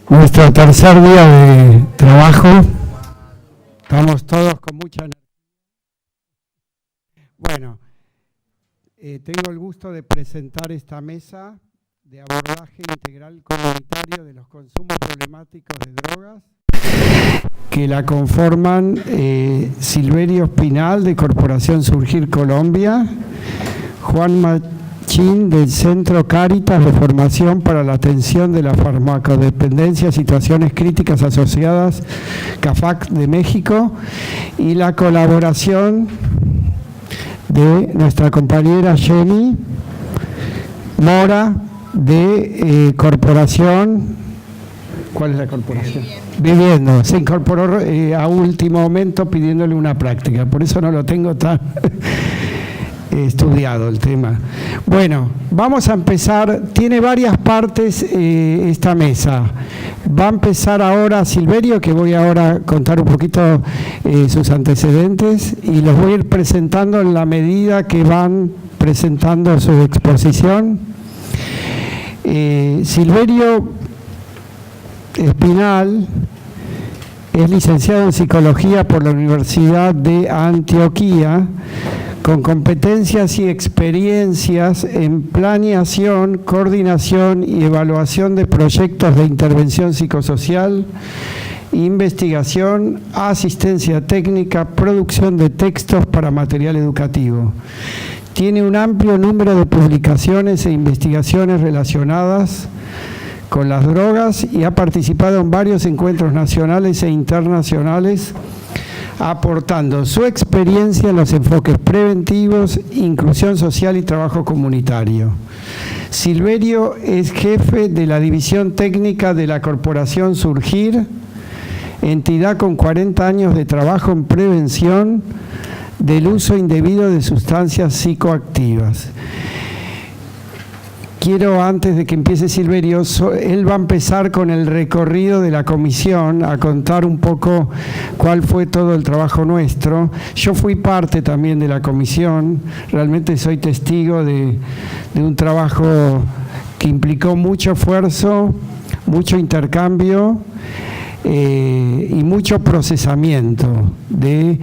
Nuestro tercer día de trabajo. Estamos todos con mucha energía. Bueno, tengo el gusto de presentar esta mesa de abordaje integral comunitario de los consumos problemáticos de drogas, que la conforman Silverio Espinal, de Corporación Surgir Colombia, Juan Machín, del Centro Cáritas de Formación para la Atención de la Farmacodependencia, Situaciones Críticas Asociadas, CAFAC de México, y la colaboración de nuestra compañera Jenny Mora, de Corporación. ¿Cuál es la corporación? Viviendo. Se incorporó a último momento pidiéndole una práctica, por eso no lo tengo tan estudiado el tema. Bueno, vamos a empezar. Tiene varias partes esta mesa. Va a empezar ahora Silverio, que voy ahora a contar un poquito sus antecedentes, y los voy a ir presentando en la medida que van presentando su exposición. Silverio Espinal es licenciado en Psicología por la Universidad de Antioquia, con competencias y experiencias en planeación, coordinación y evaluación de proyectos de intervención psicosocial, investigación, asistencia técnica, producción de textos para material educativo. Tiene un amplio número de publicaciones e investigaciones relacionadas con las drogas y ha participado en varios encuentros nacionales e internacionales, aportando su experiencia en los enfoques preventivos, inclusión social y trabajo comunitario. Silverio es jefe de la División Técnica de la Corporación Surgir, entidad con 40 años de trabajo en prevención del uso indebido de sustancias psicoactivas. Quiero, antes de que empiece Silverio, él va a empezar con el recorrido de la comisión, a contar un poco cuál fue todo el trabajo nuestro. Yo fui parte también de la comisión, realmente soy testigo de un trabajo que implicó mucho esfuerzo, mucho intercambio y mucho procesamiento de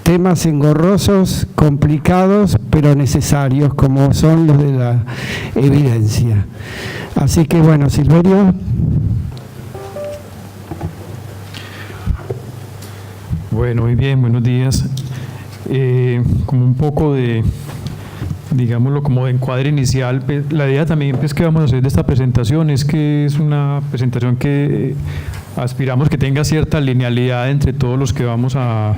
temas engorrosos, complicados, pero necesarios, como son los de la evidencia. Así que bueno, Silverio. Bueno, muy bien, buenos días. Como un poco de, digámoslo, como de encuadre inicial, pues, la idea también pues, que vamos a hacer de esta presentación es que es una presentación que aspiramos que tenga cierta linealidad entre todos los que vamos a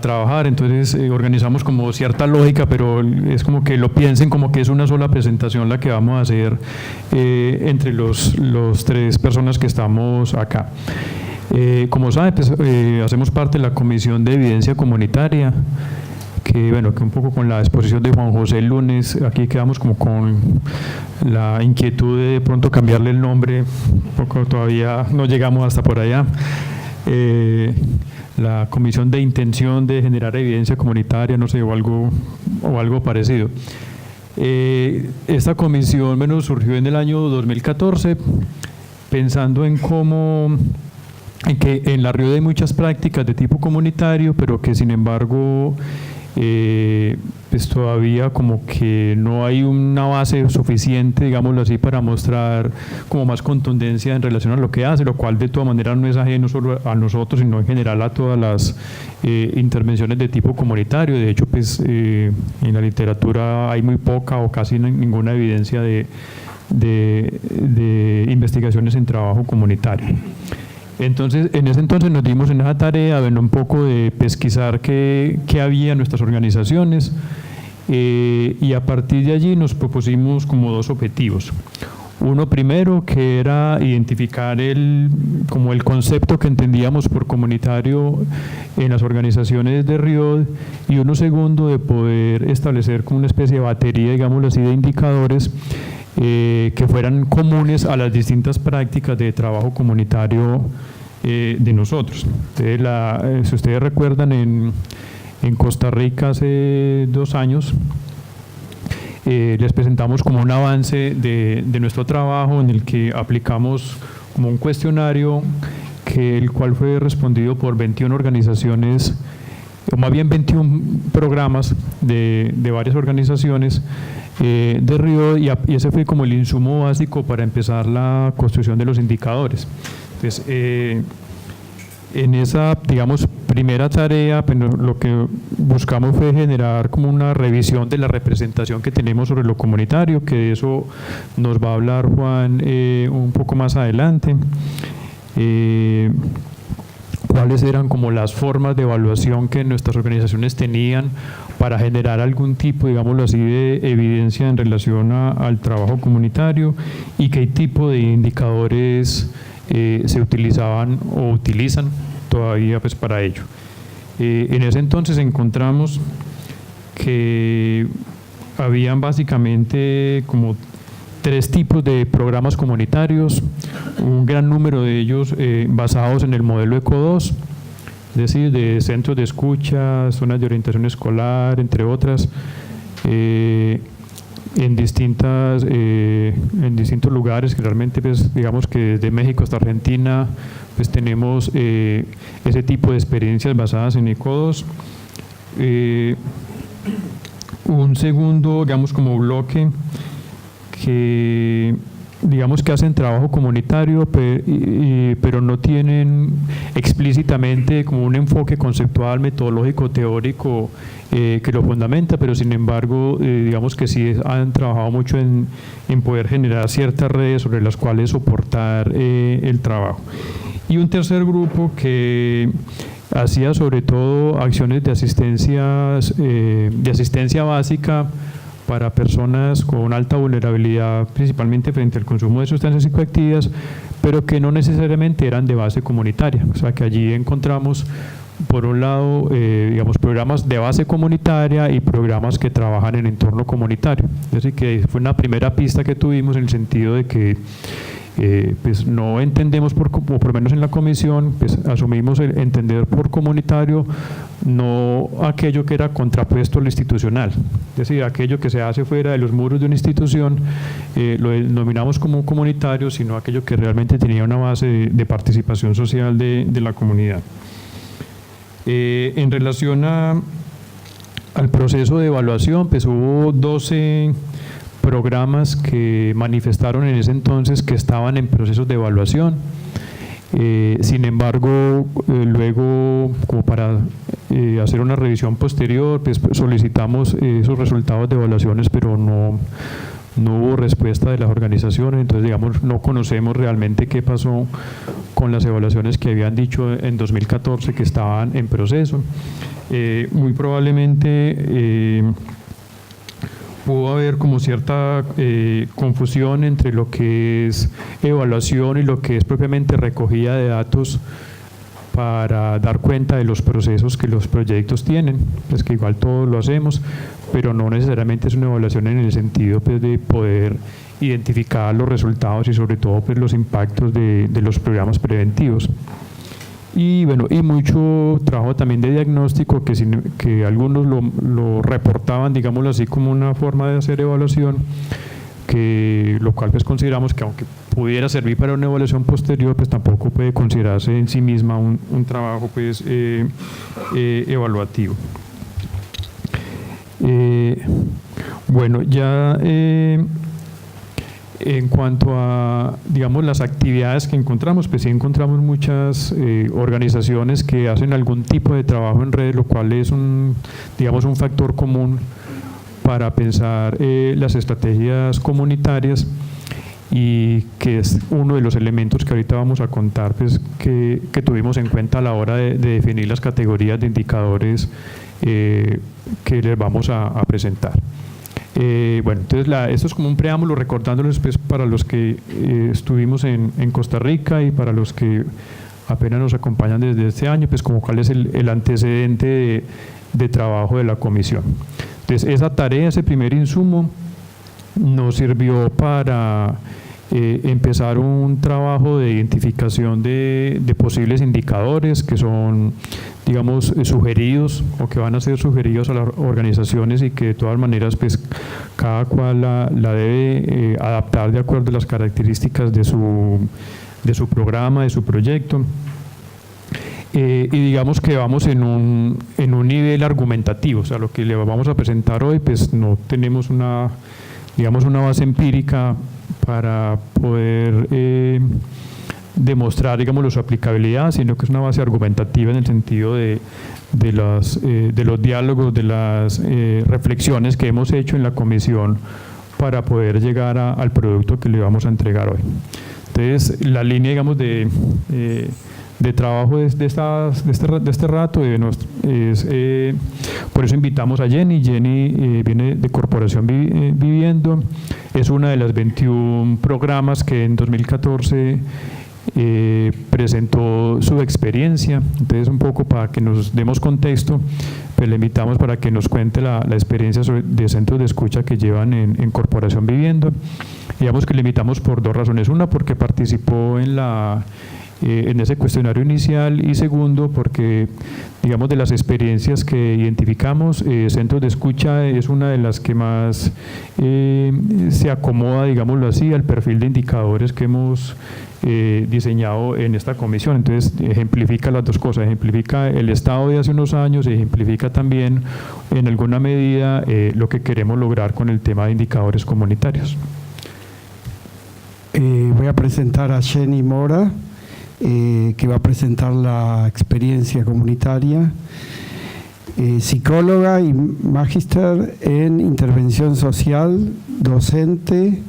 trabajar, entonces organizamos como cierta lógica, pero es como que lo piensen como que es una sola presentación la que vamos a hacer entre los tres personas que estamos acá. Como saben, pues, hacemos parte de la Comisión de Evidencia Comunitaria, que bueno, que un poco con la exposición de Juan José el lunes, aquí quedamos como con la inquietud de pronto cambiarle el nombre, un poco todavía no llegamos hasta por allá. La Comisión de Intención de Generar Evidencia Comunitaria, no sé, o algo parecido. Esta comisión surgió en el año 2014, pensando en que en La Río hay muchas prácticas de tipo comunitario, pero que sin embargo pues todavía como que no hay una base suficiente, digámoslo así, para mostrar como más contundencia en relación a lo que hace, lo cual de todas maneras no es ajeno solo a nosotros, sino en general a todas las intervenciones de tipo comunitario. De hecho, pues en la literatura hay muy poca o casi ninguna evidencia de investigaciones en trabajo comunitario. Entonces, en ese entonces nos dimos en esa tarea, bueno, un poco de pesquisar qué había en nuestras organizaciones y a partir de allí nos propusimos como dos objetivos. Uno primero, que era identificar como el concepto que entendíamos por comunitario en las organizaciones de RIOD, y uno segundo, de poder establecer como una especie de batería, digámoslo así, de indicadores que fueran comunes a las distintas prácticas de trabajo comunitario de nosotros. Entonces, si ustedes recuerdan, en Costa Rica hace 2 años les presentamos como un avance de nuestro trabajo en el que aplicamos como un cuestionario el cual fue respondido por 21 organizaciones, o más bien 21 programas de varias organizaciones de Río, y ese fue como el insumo básico para empezar la construcción de los indicadores. Entonces, en esa, digamos, primera tarea, pues, lo que buscamos fue generar como una revisión de la representación que tenemos sobre lo comunitario, que de eso nos va a hablar Juan un poco más adelante. Cuáles eran como las formas de evaluación que nuestras organizaciones tenían para generar algún tipo, digámoslo así, de evidencia en relación al trabajo comunitario, y qué tipo de indicadores se utilizaban o utilizan todavía pues para ello. En ese entonces encontramos que habían básicamente como 3 tipos de programas comunitarios, un gran número de ellos basados en el modelo ECO2, es decir, de centros de escucha, zonas de orientación escolar, entre otras, en distintos lugares, que realmente pues, digamos que desde México hasta Argentina pues tenemos ese tipo de experiencias basadas en ECO2. Un segundo, digamos, como bloque que digamos que hacen trabajo comunitario, pero no tienen explícitamente como un enfoque conceptual, metodológico, teórico que lo fundamenta, pero sin embargo digamos que sí han trabajado mucho en poder generar ciertas redes sobre las cuales soportar el trabajo. Y un tercer grupo que hacía sobre todo acciones de asistencia básica para personas con alta vulnerabilidad, principalmente frente al consumo de sustancias psicoactivas, pero que no necesariamente eran de base comunitaria. O sea que allí encontramos, por un lado, digamos, programas de base comunitaria y programas que trabajan en entorno comunitario. Es decir, que fue una primera pista que tuvimos en el sentido de que pues no entendemos, o por lo menos en la comisión, pues asumimos el entender por comunitario no aquello que era contrapuesto a lo institucional, es decir, aquello que se hace fuera de los muros de una institución, lo denominamos como comunitario, sino aquello que realmente tenía una base de participación social de la comunidad. En relación al proceso de evaluación, pues hubo 12 programas que manifestaron en ese entonces que estaban en procesos de evaluación. Sin embargo, luego, como para hacer una revisión posterior, pues solicitamos esos resultados de evaluaciones, pero no hubo respuesta de las organizaciones. Entonces, digamos, no conocemos realmente qué pasó con las evaluaciones que habían dicho en 2014 que estaban en proceso. Muy probablemente pudo haber como cierta confusión entre lo que es evaluación y lo que es propiamente recogida de datos para dar cuenta de los procesos que los proyectos tienen. Pues que igual todos lo hacemos, pero no necesariamente es una evaluación en el sentido pues, de poder identificar los resultados y sobre todo pues, los impactos de los programas preventivos. Y bueno, y mucho trabajo también de diagnóstico que algunos lo reportaban, digámoslo así, como una forma de hacer evaluación, lo cual pues consideramos que aunque pudiera servir para una evaluación posterior, pues tampoco puede considerarse en sí misma un trabajo pues evaluativo. Bueno, ya en cuanto a, digamos, las actividades que encontramos, pues sí encontramos muchas organizaciones que hacen algún tipo de trabajo en red, lo cual es digamos, un factor común para pensar las estrategias comunitarias, y que es uno de los elementos que ahorita vamos a contar, pues, que tuvimos en cuenta a la hora de definir las categorías de indicadores que les vamos a presentar. Bueno, entonces esto es como un preámbulo recordándoles pues, para los que estuvimos en Costa Rica y para los que apenas nos acompañan desde este año, pues como cuál es el antecedente de trabajo de la comisión. Entonces esa tarea, ese primer insumo nos sirvió para empezar un trabajo de identificación de posibles indicadores que son, digamos, sugeridos o que van a ser sugeridos a las organizaciones y que de todas maneras pues cada cual la debe adaptar de acuerdo a las características de su programa, de su proyecto. Y digamos que vamos en un nivel argumentativo, o sea, lo que le vamos a presentar hoy, pues no tenemos una base empírica para poder demostrar, digamos, su aplicabilidad, sino que es una base argumentativa en el sentido de los diálogos, de las reflexiones que hemos hecho en la comisión para poder llegar al producto que le vamos a entregar hoy. Entonces, la línea, digamos, de trabajo de este rato por eso invitamos a Jenny. Jenny viene de Corporación Viviendo, es una de las 21 programas que en 2014 presentó su experiencia. Entonces, un poco para que nos demos contexto, pues le invitamos para que nos cuente la experiencia de centros de escucha que llevan en Corporación Viviendo. Digamos que le invitamos por dos razones: una, porque participó en ese cuestionario inicial, y segundo, porque, digamos, de las experiencias que identificamos, centros de escucha es una de las que más se acomoda, digámoslo así, al perfil de indicadores que hemos diseñado en esta comisión. Entonces, ejemplifica las dos cosas: ejemplifica el estado de hace unos años, ejemplifica también en alguna medida lo que queremos lograr con el tema de indicadores comunitarios. Voy a presentar a Jenny Mora, que va a presentar la experiencia comunitaria. Psicóloga y magíster en intervención social, docente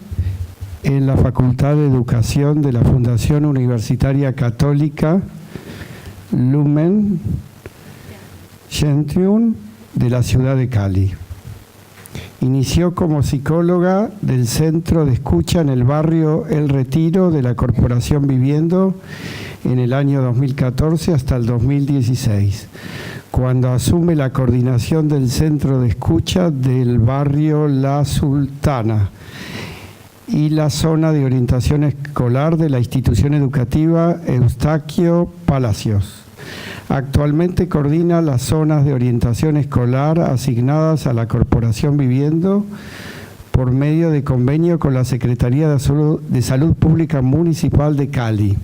en la Facultad de Educación de la Fundación Universitaria Católica Lumen Gentium de la ciudad de Cali. Inició como psicóloga del Centro de Escucha en el barrio El Retiro de la Corporación Viviendo en el año 2014 hasta el 2016, cuando asume la coordinación del Centro de Escucha del barrio La Sultana y la zona de orientación escolar de la institución educativa Eustaquio Palacios. Actualmente coordina las zonas de orientación escolar asignadas a la Corporación Viviendo por medio de convenio con la Secretaría de Salud Pública Municipal de Cali.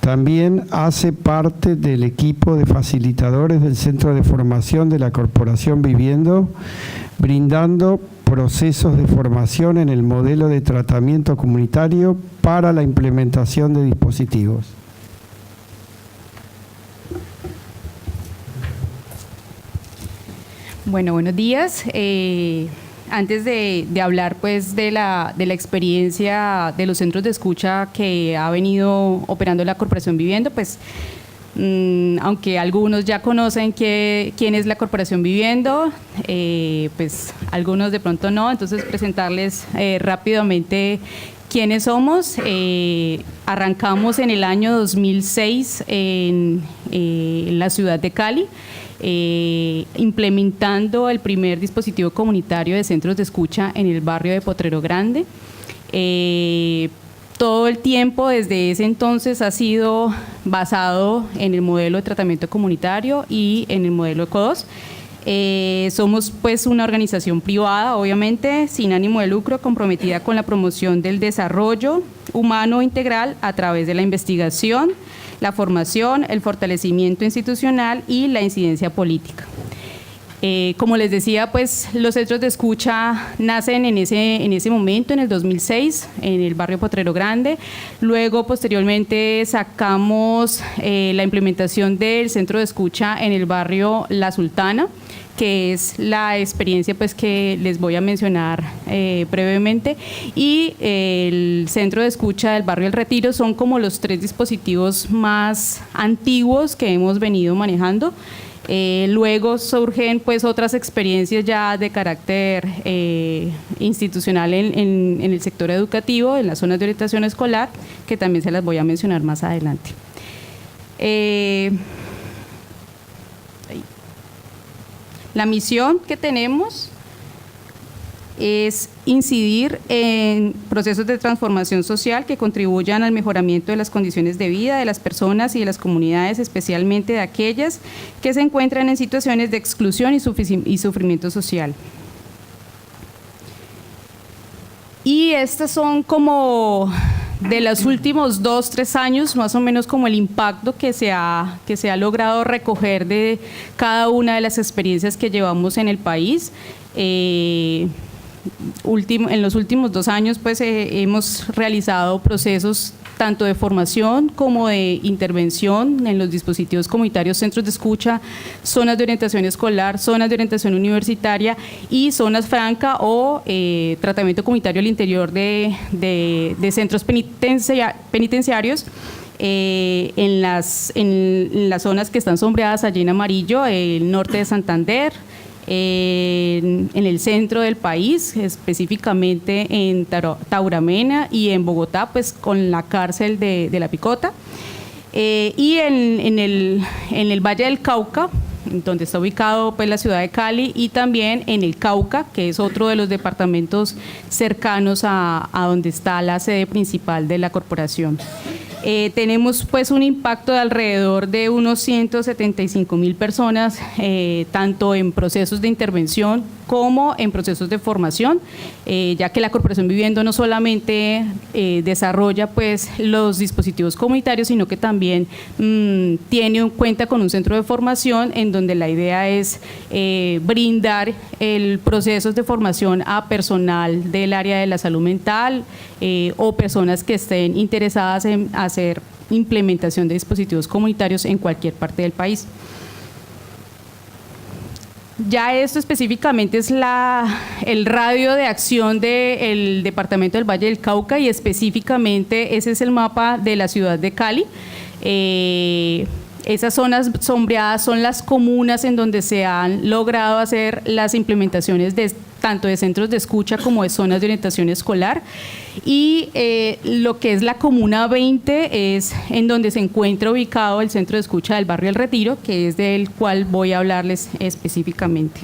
También hace parte del equipo de facilitadores del Centro de Formación de la Corporación Viviendo, brindando procesos de formación en el modelo de tratamiento comunitario para la implementación de dispositivos. Bueno, buenos días. Antes de hablar pues de la experiencia de los centros de escucha que ha venido operando la Corporación Viviendo, pues aunque algunos ya conocen quién es la Corporación Viviendo, pues algunos de pronto no, entonces presentarles rápidamente quiénes somos. Arrancamos en el año 2006 en la ciudad de Cali, implementando el primer dispositivo comunitario de centros de escucha en el barrio de Potrero Grande. Todo el tiempo desde ese entonces ha sido basado en el modelo de tratamiento comunitario y en el modelo ECO2. Somos pues una organización privada, obviamente, sin ánimo de lucro, comprometida con la promoción del desarrollo humano integral a través de la investigación, la formación, el fortalecimiento institucional y la incidencia política. Como les decía, pues los centros de escucha nacen en ese momento, en el 2006, en el barrio Potrero Grande. Luego, posteriormente, sacamos la implementación del centro de escucha en el barrio La Sultana, que es la experiencia pues que les voy a mencionar brevemente, y el centro de escucha del barrio El Retiro. Son como los tres dispositivos más antiguos que hemos venido manejando. Luego surgen pues otras experiencias ya de carácter institucional en el sector educativo, en las zonas de orientación escolar, que también se las voy a mencionar más adelante. La misión que tenemos es incidir en procesos de transformación social que contribuyan al mejoramiento de las condiciones de vida de las personas y de las comunidades, especialmente de aquellas que se encuentran en situaciones de exclusión y sufrimiento social. Y estas son como, de los últimos 2-3 años, más o menos como el impacto que se ha logrado recoger de cada una de las experiencias que llevamos en el país. En los últimos 2 años pues hemos realizado procesos tanto de formación como de intervención en los dispositivos comunitarios, centros de escucha, zonas de orientación escolar, zonas de orientación universitaria y zonas franca o tratamiento comunitario al interior de centros penitenciarios. En las zonas que están sombreadas allí en amarillo, el norte de Santander, en el centro del país, específicamente en Tauramena y en Bogotá, pues con la cárcel de La Picota, y en el Valle del Cauca, donde está ubicado pues la ciudad de Cali, y también en el Cauca, que es otro de los departamentos cercanos a donde está la sede principal de la corporación. Tenemos pues un impacto de alrededor de unos 175.000 personas, tanto en procesos de intervención como en procesos de formación, ya que la Corporación Viviendo no solamente desarrolla pues los dispositivos comunitarios, sino que también cuenta con un centro de formación en donde la idea es brindar el proceso de formación a personal del área de la salud mental o personas que estén interesadas en hacer implementación de dispositivos comunitarios en cualquier parte del país. Ya esto específicamente es el radio de acción del departamento del Valle del Cauca, y específicamente ese es el mapa de la ciudad de Cali. Esas zonas sombreadas son las comunas en donde se han logrado hacer las implementaciones tanto de centros de escucha como de zonas de orientación escolar, y lo que es la Comuna 20 es en donde se encuentra ubicado el centro de escucha del barrio El Retiro, que es del cual voy a hablarles específicamente.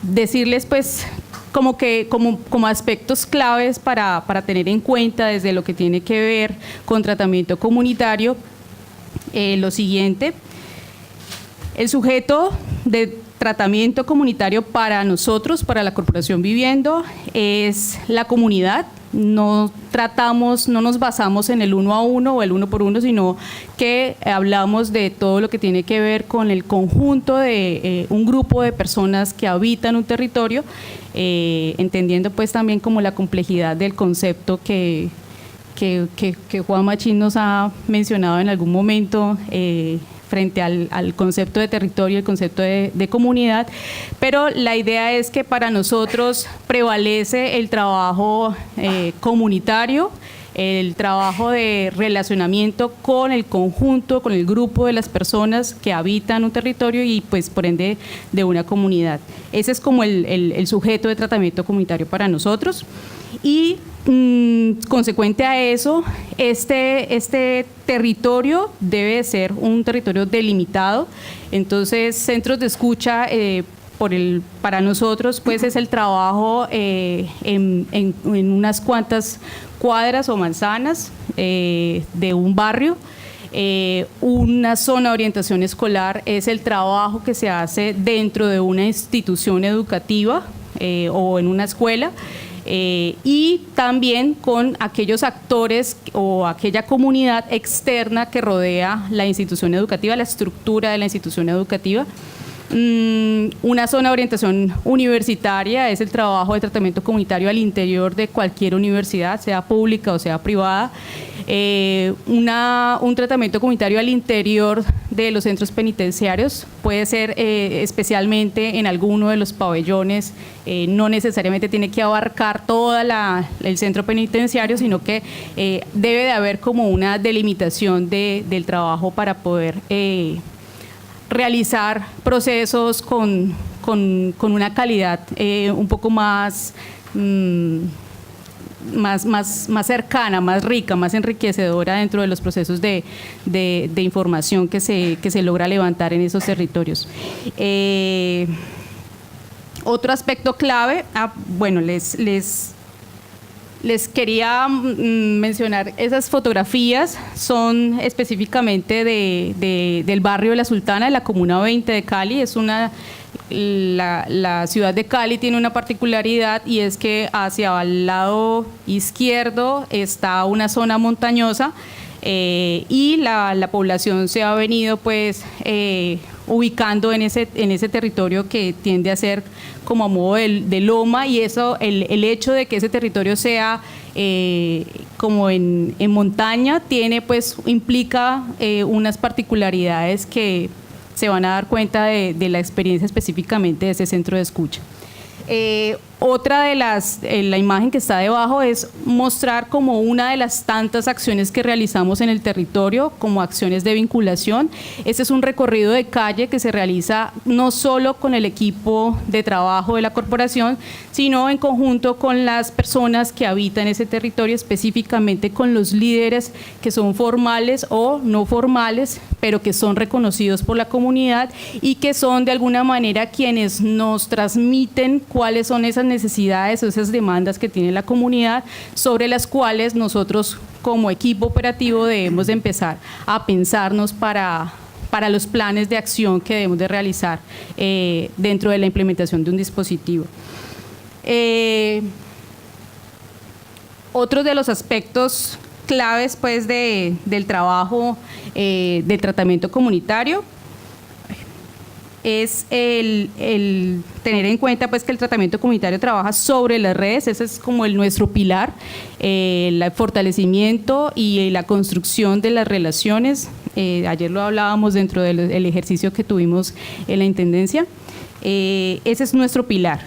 Decirles pues como aspectos claves para tener en cuenta desde lo que tiene que ver con tratamiento comunitario, lo siguiente: el sujeto de tratamiento comunitario para nosotros, para la Corporación Viviendo, es la comunidad. No nos basamos en el 1 a 1 o el 1 por 1, sino que hablamos de todo lo que tiene que ver con el conjunto de un grupo de personas que habitan un territorio, entendiendo pues también como la complejidad del concepto que Juan Machín nos ha mencionado en algún momento, frente al concepto de territorio, el concepto de comunidad, pero la idea es que para nosotros prevalece el trabajo comunitario, el trabajo de relacionamiento con el conjunto, con el grupo de las personas que habitan un territorio y pues por ende de una comunidad. Ese es como el sujeto de tratamiento comunitario para nosotros. Y consecuente a eso, este territorio debe ser un territorio delimitado. Entonces, centros de escucha para nosotros pues es el trabajo en unas cuantas cuadras o manzanas de un barrio. Una zona de orientación escolar es el trabajo que se hace dentro de una institución educativa o en una escuela. Y también con aquellos actores o aquella comunidad externa que rodea la institución educativa, la estructura de la institución educativa. Una zona de orientación universitaria es el trabajo de tratamiento comunitario al interior de cualquier universidad, sea pública o sea privada. Un tratamiento comunitario al interior de los centros penitenciarios puede ser especialmente en alguno de los pabellones, no necesariamente tiene que abarcar todo el centro penitenciario, sino que debe de haber como una delimitación del trabajo para poder realizar procesos con una calidad un poco más cercana, más rica, más enriquecedora dentro de los procesos de información que se logra levantar en esos territorios. Otro aspecto clave, bueno, les quería mencionar, esas fotografías son específicamente del barrio de La Sultana, de la Comuna 20 de Cali. Es la ciudad de Cali tiene una particularidad, y es que hacia el lado izquierdo está una zona montañosa, y la población se ha venido pues ubicando en ese territorio que tiende a ser como a modo de loma, y eso, el hecho de que ese territorio sea como en montaña implica unas particularidades que se van a dar cuenta de la experiencia específicamente de ese centro de escucha. Otra de la imagen que está debajo es mostrar como una de las tantas acciones que realizamos en el territorio como acciones de vinculación. Este es un recorrido de calle que se realiza no solo con el equipo de trabajo de la corporación, sino en conjunto con las personas que habitan ese territorio, específicamente con los líderes que son formales o no formales, pero que son reconocidos por la comunidad y que son de alguna manera quienes nos transmiten cuáles son esas necesidades o esas demandas que tiene la comunidad, sobre las cuales nosotros como equipo operativo debemos de empezar a pensarnos para los planes de acción que debemos de realizar dentro de la implementación de un dispositivo. Otro de los aspectos claves pues del trabajo del tratamiento comunitario es el tener en cuenta pues que el tratamiento comunitario trabaja sobre las redes. Ese es como nuestro pilar, el fortalecimiento y la construcción de las relaciones. Ayer lo hablábamos dentro del ejercicio que tuvimos en la Intendencia. Ese es nuestro pilar,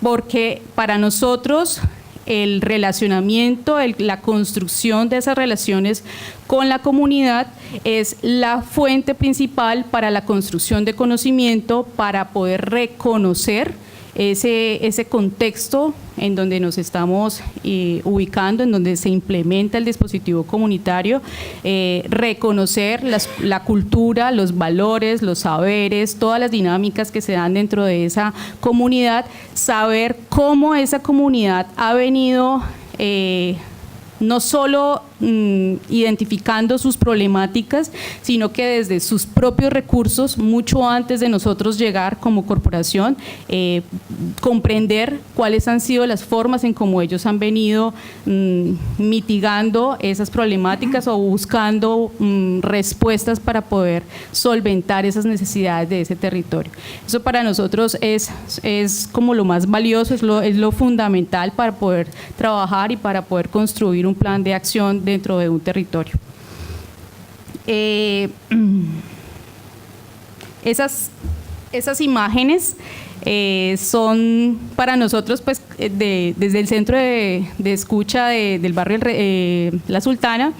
porque para nosotros el relacionamiento, la construcción de esas relaciones con la comunidad es la fuente principal para la construcción de conocimiento, para poder reconocer ese contexto en donde nos estamos ubicando, en donde se implementa el dispositivo comunitario, reconocer la cultura, los valores, los saberes, todas las dinámicas que se dan dentro de esa comunidad, saber cómo esa comunidad ha venido no solo identificando sus problemáticas, sino que desde sus propios recursos, mucho antes de nosotros llegar como corporación, comprender cuáles han sido las formas en cómo ellos han venido mitigando esas problemáticas o buscando respuestas para poder solventar esas necesidades de ese territorio. Eso para nosotros es como lo más valioso, es lo fundamental para poder trabajar y para poder construir un plan de acción dentro de un territorio. Esas imágenes son para nosotros pues desde el centro de escucha del barrio La Sultana.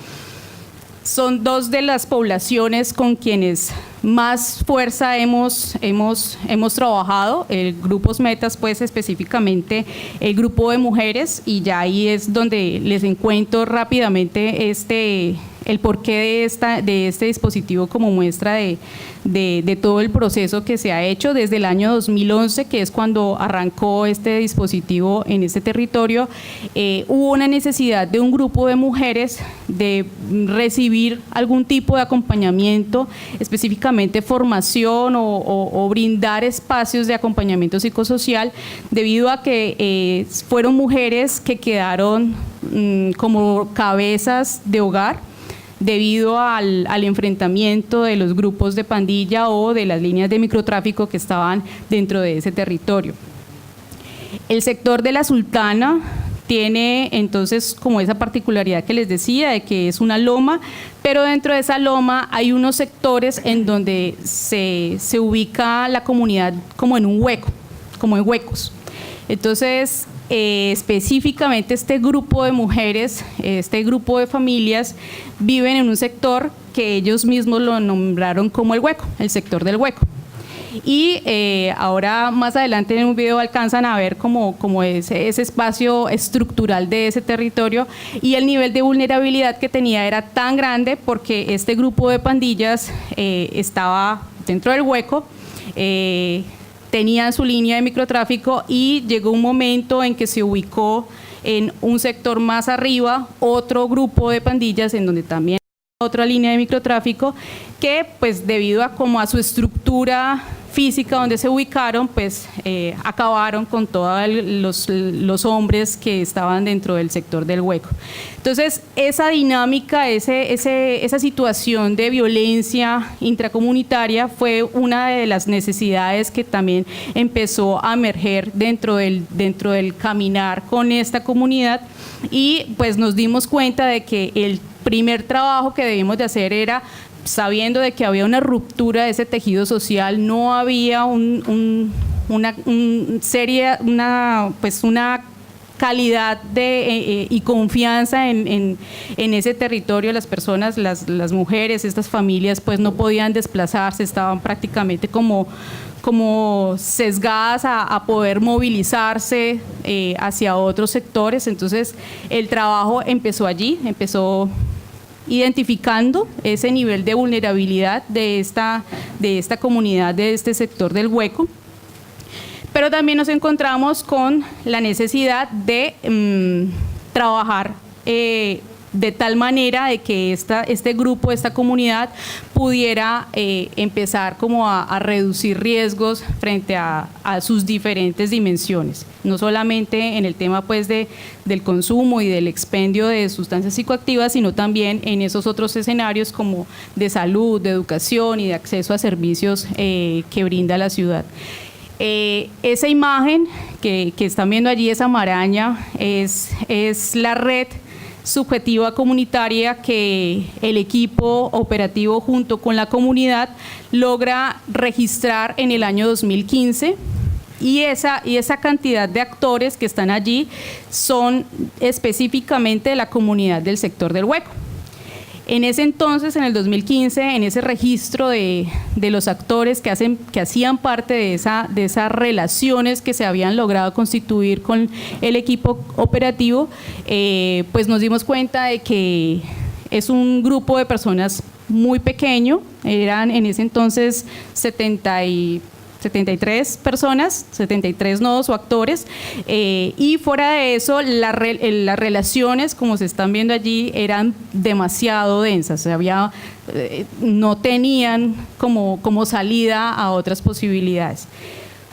Son dos de las poblaciones con quienes más fuerza hemos trabajado, el grupos metas pues específicamente el grupo de mujeres, y ya ahí es donde les encuentro rápidamente el porqué de este dispositivo como muestra de todo el proceso que se ha hecho desde el año 2011, que es cuando arrancó este dispositivo en este territorio. Hubo una necesidad de un grupo de mujeres de recibir algún tipo de acompañamiento, específicamente formación o brindar espacios de acompañamiento psicosocial, debido a que fueron mujeres que quedaron como cabezas de hogar debido al enfrentamiento de los grupos de pandilla o de las líneas de microtráfico que estaban dentro de ese territorio. El sector de La Sultana tiene entonces como esa particularidad que les decía, de que es una loma, pero dentro de esa loma hay unos sectores en donde se ubica la comunidad como en un hueco, como en huecos. Entonces, específicamente este grupo de mujeres, este grupo de familias viven en un sector que ellos mismos lo nombraron como el hueco, el sector del hueco. Y ahora más adelante en un video alcanzan a ver como ese espacio estructural de ese territorio, y el nivel de vulnerabilidad que tenía era tan grande porque este grupo de pandillas estaba dentro del hueco, tenían su línea de microtráfico, y llegó un momento en que se ubicó en un sector más arriba otro grupo de pandillas en donde también otra línea de microtráfico, que pues debido a su estructura física donde se ubicaron, pues acabaron con todos los hombres que estaban dentro del sector del Hueco. Entonces, esa dinámica, esa situación de violencia intracomunitaria fue una de las necesidades que también empezó a emerger dentro del caminar con esta comunidad, y pues nos dimos cuenta de que el primer trabajo que debíamos de hacer era, sabiendo de que había una ruptura de ese tejido social, no había una calidad y confianza en ese territorio. Las personas, las mujeres, estas familias pues no podían desplazarse, estaban prácticamente como sesgadas a poder movilizarse hacia otros sectores. Entonces el trabajo empezó allí, empezó identificando ese nivel de vulnerabilidad de esta comunidad, de este sector del Hueco. Pero también nos encontramos con la necesidad de trabajar de tal manera de que este grupo, esta comunidad pudiera empezar como a reducir riesgos frente a sus diferentes dimensiones, no solamente en el tema pues del consumo y del expendio de sustancias psicoactivas, sino también en esos otros escenarios como de salud, de educación y de acceso a servicios que brinda la ciudad. Esa imagen que están viendo allí, esa maraña, es la red subjetiva comunitaria que el equipo operativo junto con la comunidad logra registrar en el año 2015, y esa cantidad de actores que están allí son específicamente de la comunidad del sector del Hueco. En ese entonces, en el 2015, en ese registro de los actores que hacían parte de esas relaciones que se habían logrado constituir con el equipo operativo, pues nos dimos cuenta de que es un grupo de personas muy pequeño. Eran en ese entonces 73 personas, 73 nodos o actores, y fuera de eso las relaciones, como se están viendo allí, eran demasiado densas. O sea, no tenían como salida a otras posibilidades.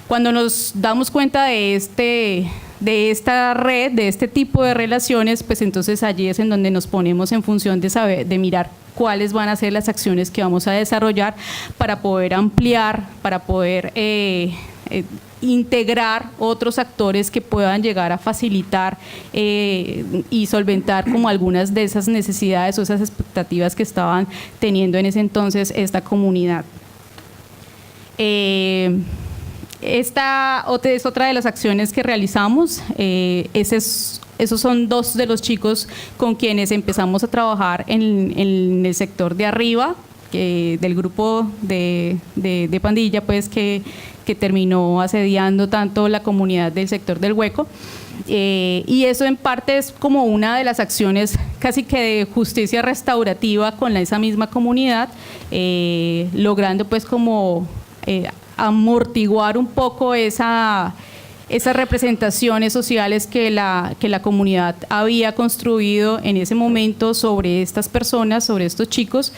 Cuando nos damos cuenta de esta red, de este tipo de relaciones, pues entonces allí es en donde nos ponemos en función de mirar cuáles van a ser las acciones que vamos a desarrollar para poder ampliar, para poder integrar otros actores que puedan llegar a facilitar y solventar como algunas de esas necesidades o esas expectativas que estaban teniendo en ese entonces esta comunidad. Esta es otra de las acciones que realizamos. Esos son dos de los chicos con quienes empezamos a trabajar en el sector de arriba, del grupo de pandilla, pues que terminó asediando tanto la comunidad del sector del Hueco. Y eso en parte es como una de las acciones casi que de justicia restaurativa con esa misma comunidad, logrando pues como amortiguar un poco esas representaciones sociales que la comunidad había construido en ese momento sobre estas personas, sobre estos chicos,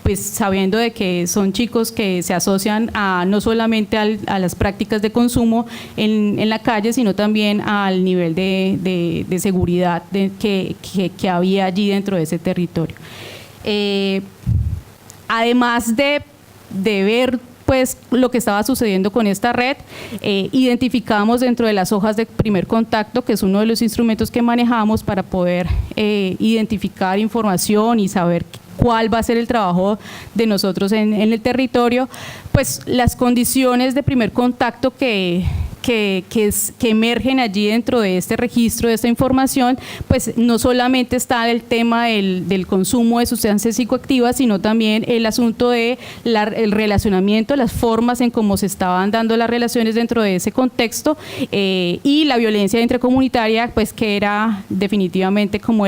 pues sabiendo de que son chicos que se asocian no solamente a las prácticas de consumo en la calle, sino también al nivel de seguridad que había allí dentro de ese territorio. Además de ver pues lo que estaba sucediendo con esta red, identificamos dentro de las hojas de primer contacto, que es uno de los instrumentos que manejamos para poder identificar información y saber cuál va a ser el trabajo de nosotros en el territorio, pues las condiciones de primer contacto que emergen allí dentro de este registro, de esta información, pues no solamente está el tema del consumo de sustancias psicoactivas, sino también el asunto de el relacionamiento, las formas en cómo se estaban dando las relaciones dentro de ese contexto, y la violencia intracomunitaria, pues que era definitivamente como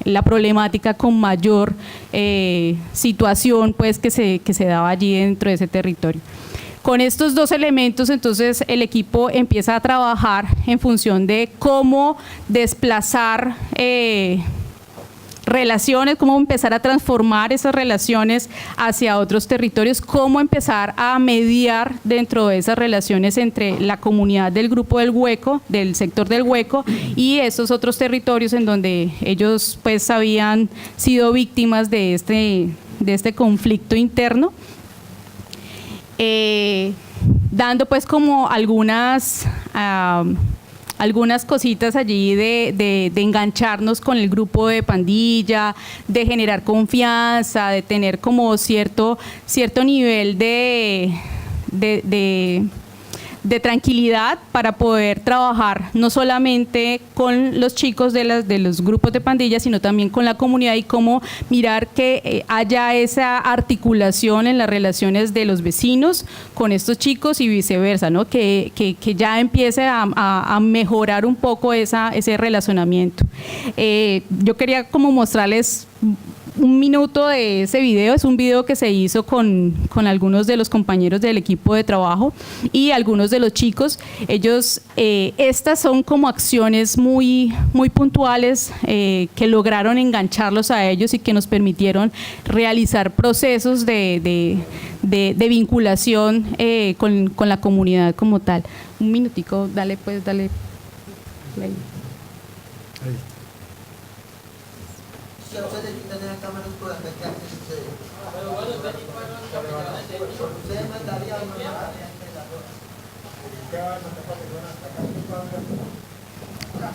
la problemática con mayor situación pues que se daba allí dentro de ese territorio. Con estos dos elementos, entonces, el equipo empieza a trabajar en función de cómo desplazar relaciones, cómo empezar a transformar esas relaciones hacia otros territorios, cómo empezar a mediar dentro de esas relaciones entre la comunidad del Grupo del Hueco, del sector del Hueco, y esos otros territorios en donde ellos pues habían sido víctimas de este conflicto interno. Dando pues como algunas cositas allí de engancharnos con el grupo de pandilla, de generar confianza, de tener como cierto nivel de tranquilidad para poder trabajar no solamente con los chicos de los grupos de pandillas, sino también con la comunidad, y cómo mirar que haya esa articulación en las relaciones de los vecinos con estos chicos y viceversa, ¿no? Que ya empiece a mejorar un poco ese relacionamiento. Yo quería como mostrarles un minuto de ese video. Es un video que se hizo con algunos de los compañeros del equipo de trabajo y algunos de los chicos. Ellos, estas son como acciones muy puntuales que lograron engancharlos a ellos y que nos permitieron realizar procesos de vinculación con la comunidad como tal. Un minutico, dale play. Si ustedes quitan las cámaras pueden ver qué sucede. Ustedes mandarían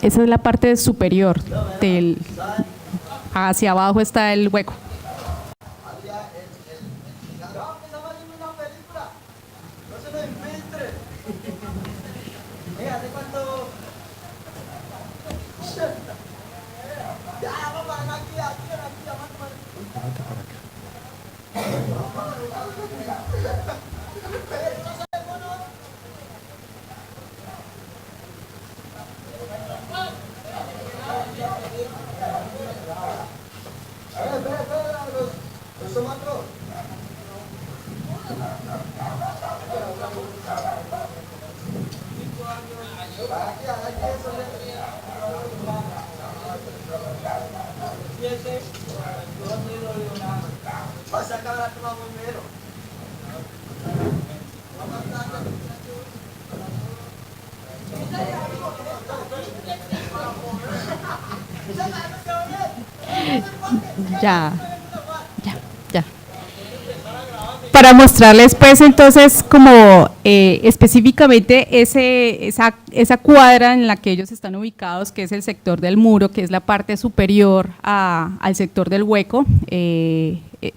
Esa es la parte superior hacia abajo está el hueco. Ya. Para mostrarles pues entonces como específicamente esa cuadra en la que ellos están ubicados, que es el sector del muro, que es la parte superior al sector del hueco,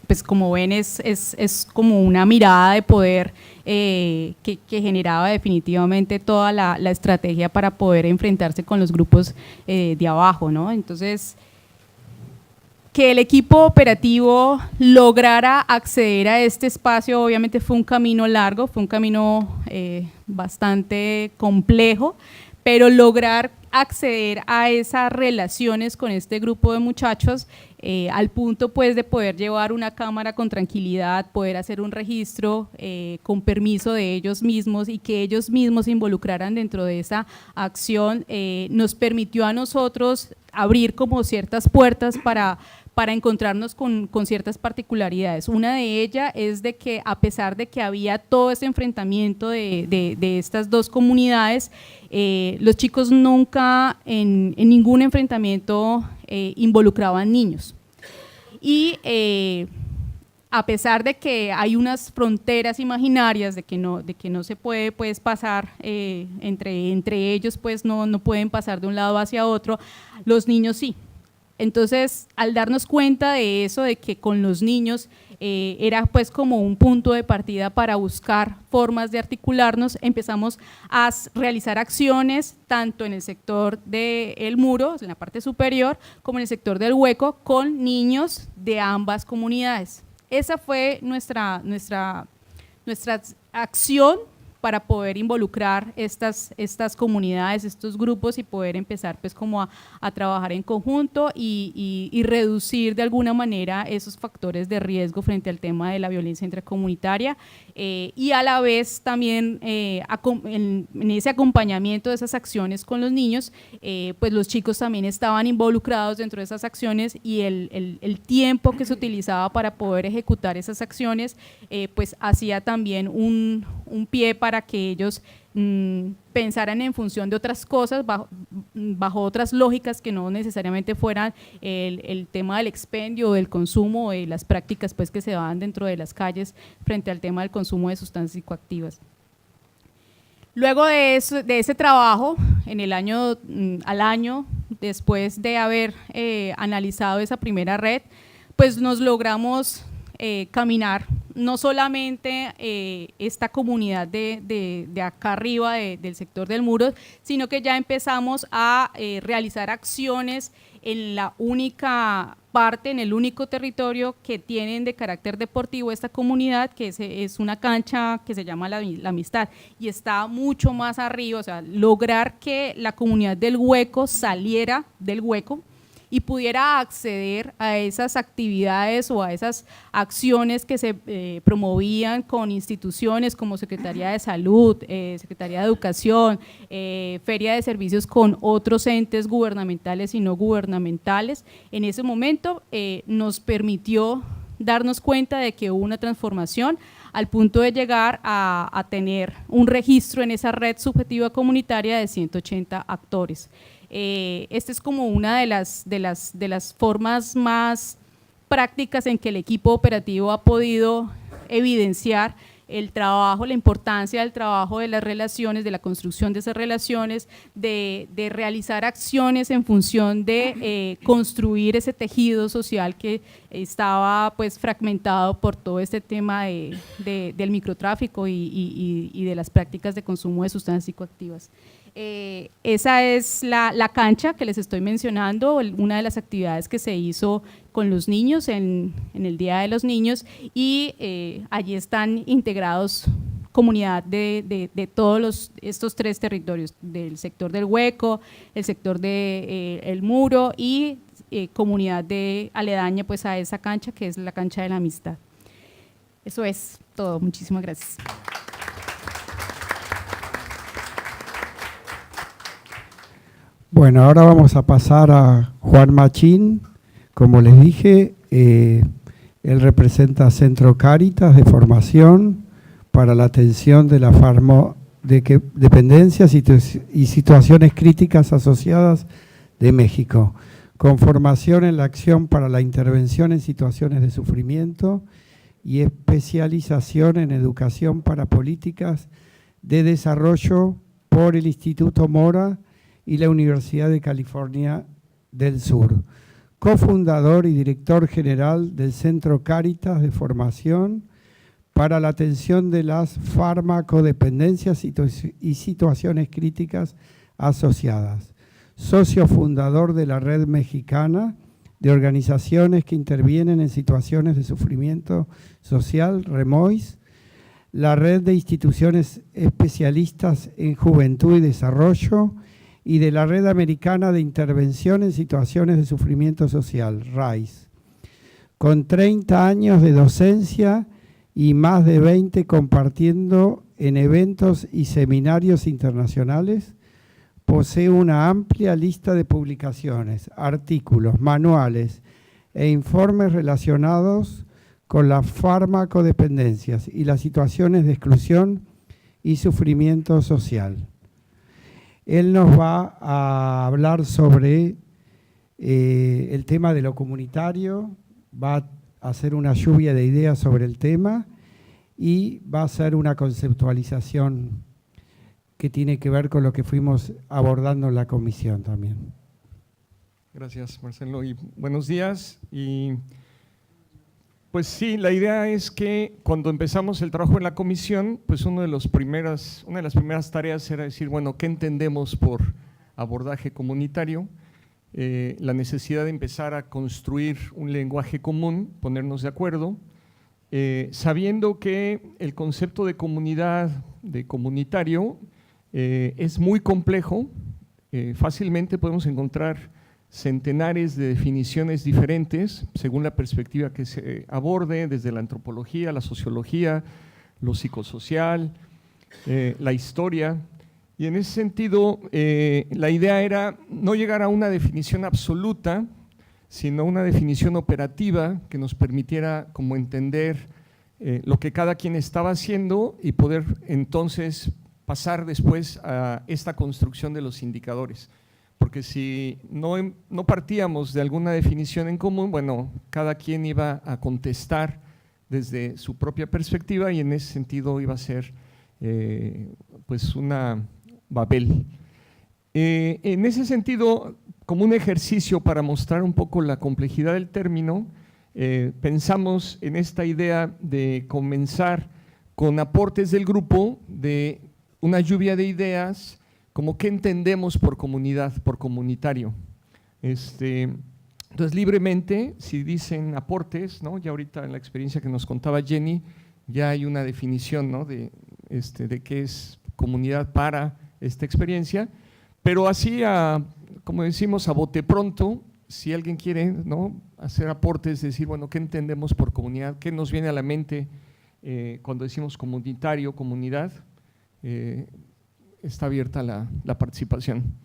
pues como ven es como una mirada de poder que generaba definitivamente toda la estrategia para poder enfrentarse con los grupos de abajo, ¿no? Entonces, que el equipo operativo lograra acceder a este espacio obviamente fue un camino largo, fue un camino bastante complejo, pero lograr acceder a esas relaciones con este grupo de muchachos al punto pues de poder llevar una cámara con tranquilidad, poder hacer un registro con permiso de ellos mismos y que ellos mismos se involucraran dentro de esa acción, nos permitió a nosotros abrir como ciertas puertas para encontrarnos con ciertas particularidades. Una de ellas es de que a pesar de que había todo ese enfrentamiento de estas dos comunidades, los chicos nunca en ningún enfrentamiento involucraban niños. Y a pesar de que hay unas fronteras imaginarias de que no se puede pues pasar entre ellos, pues no pueden pasar de un lado hacia otro, los niños sí. Entonces, al darnos cuenta de eso, de que con los niños era pues como un punto de partida para buscar formas de articularnos, empezamos a realizar acciones tanto en el sector del muro, en la parte superior, como en el sector del hueco, con niños de ambas comunidades. Esa fue nuestra acción para poder involucrar estas comunidades, estos grupos y poder empezar pues como a trabajar en conjunto y reducir de alguna manera esos factores de riesgo frente al tema de la violencia intracomunitaria y a la vez también en ese acompañamiento de esas acciones con los niños, pues los chicos también estaban involucrados dentro de esas acciones y el tiempo que se utilizaba para poder ejecutar esas acciones pues hacía también un pie para que ellos pensaran en función de otras cosas, bajo otras lógicas que no necesariamente fueran el tema del expendio o del consumo o de las prácticas pues, que se dan dentro de las calles frente al tema del consumo de sustancias psicoactivas. Luego de ese trabajo, al año, después de haber analizado esa primera red, pues nos logramos caminar no solamente esta comunidad de acá arriba del sector del Muro, sino que ya empezamos a realizar acciones en la única parte, en el único territorio que tienen de carácter deportivo esta comunidad, que es una cancha que se llama La Amistad y está mucho más arriba, o sea, lograr que la comunidad del Hueco saliera del Hueco y pudiera acceder a esas actividades o a esas acciones que se promovían con instituciones como Secretaría de Salud, Secretaría de Educación, Feria de Servicios con otros entes gubernamentales y no gubernamentales. En ese momento nos permitió darnos cuenta de que hubo una transformación al punto de llegar a tener un registro en esa red subjetiva comunitaria de 180 actores. Esta es como una de las formas más prácticas en que el equipo operativo ha podido evidenciar el trabajo, la importancia del trabajo de las relaciones, de la construcción de esas relaciones, de realizar acciones en función de construir ese tejido social que estaba pues fragmentado por todo este tema del microtráfico y de las prácticas de consumo de sustancias psicoactivas. Esa es la cancha que les estoy mencionando, una de las actividades que se hizo con los niños en el Día de los Niños y allí están integrados comunidad de todos estos tres territorios, del sector del Hueco, el sector del Muro y comunidad aledaña pues a esa cancha que es la cancha de la Amistad. Eso es todo, muchísimas gracias. Bueno, ahora vamos a pasar a Juan Machín. Como les dije, él representa Centro Cáritas de Formación para la atención de la dependencias y situaciones críticas asociadas de México, con formación en la acción para la intervención en situaciones de sufrimiento y especialización en educación para políticas de desarrollo por el Instituto Mora y la Universidad de California del Sur, cofundador y director general del Centro Cáritas de Formación para la atención de las farmacodependencias y situaciones críticas asociadas, socio fundador de la Red Mexicana de Organizaciones que Intervienen en Situaciones de Sufrimiento Social, REMOIS, la Red de Instituciones Especialistas en Juventud y Desarrollo y de la Red Americana de Intervención en Situaciones de Sufrimiento Social, RAIS. Con 30 años de docencia y más de 20 compartiendo en eventos y seminarios internacionales, posee una amplia lista de publicaciones, artículos, manuales e informes relacionados con las farmacodependencias y las situaciones de exclusión y sufrimiento social. Él nos va a hablar sobre el tema de lo comunitario, va a hacer una lluvia de ideas sobre el tema y va a hacer una conceptualización que tiene que ver con lo que fuimos abordando en la comisión también. Gracias, Marcelo, y buenos días. Y pues sí, la idea es que cuando empezamos el trabajo en la comisión, pues una de las primeras tareas era decir, bueno, ¿qué entendemos por abordaje comunitario? La necesidad de empezar a construir un lenguaje común, ponernos de acuerdo, sabiendo que el concepto de comunidad de comunitario es muy complejo. Fácilmente podemos encontrar centenares de definiciones diferentes según la perspectiva que se aborde, desde la antropología, la sociología, lo psicosocial, la historia. Y en ese sentido, la idea era no llegar a una definición absoluta, sino una definición operativa que nos permitiera como entender lo que cada quien estaba haciendo y poder entonces pasar después a esta construcción de los indicadores. Porque si no partíamos de alguna definición en común, bueno, cada quien iba a contestar desde su propia perspectiva y en ese sentido iba a ser pues una Babel. En ese sentido, como un ejercicio para mostrar un poco la complejidad del término, pensamos en esta idea de comenzar con aportes del grupo, de una lluvia de ideas, como qué entendemos por comunidad, por comunitario. Entonces, libremente, si dicen aportes, ¿no? Ya ahorita en la experiencia que nos contaba Jenny, ya hay una definición, ¿no? de qué es comunidad para esta experiencia, pero así, como decimos, a bote pronto, si alguien quiere, ¿no? hacer aportes, decir, bueno, ¿qué entendemos por comunidad? ¿Qué nos viene a la mente cuando decimos comunitario, comunidad? Está abierta la participación.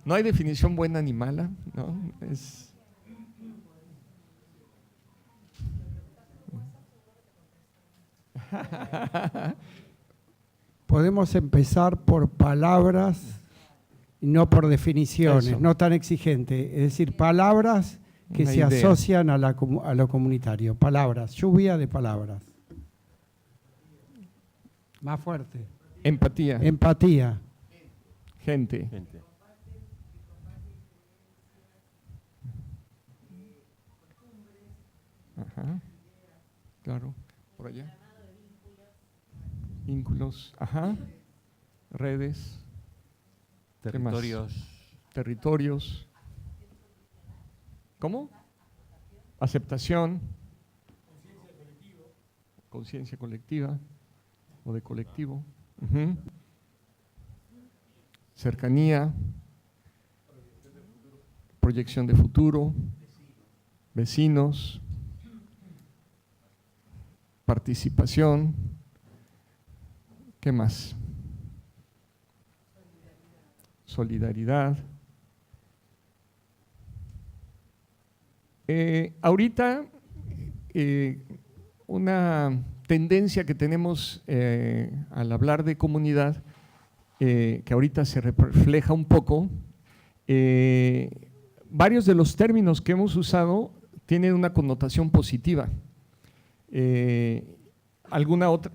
No hay definición buena ni mala, ¿no? Podemos empezar por palabras y no por definiciones, Eso. no tan exigente. Es decir, palabras que Una se idea. asocian a lo comunitario. Palabras, lluvia de palabras. Más fuerte. Empatía, Empatía. gente. Ajá, claro, por allá. Vínculos, ajá, redes. ¿Qué más? Territorios. ¿Cómo? Aceptación. Conciencia colectiva o de colectivo. Ujú. Cercanía. Proyección de futuro. Vecinos. Participación. ¿Qué más? Solidaridad. Ahorita, una tendencia que tenemos al hablar de comunidad, que ahorita se refleja un poco, varios de los términos que hemos usado tienen una connotación positiva.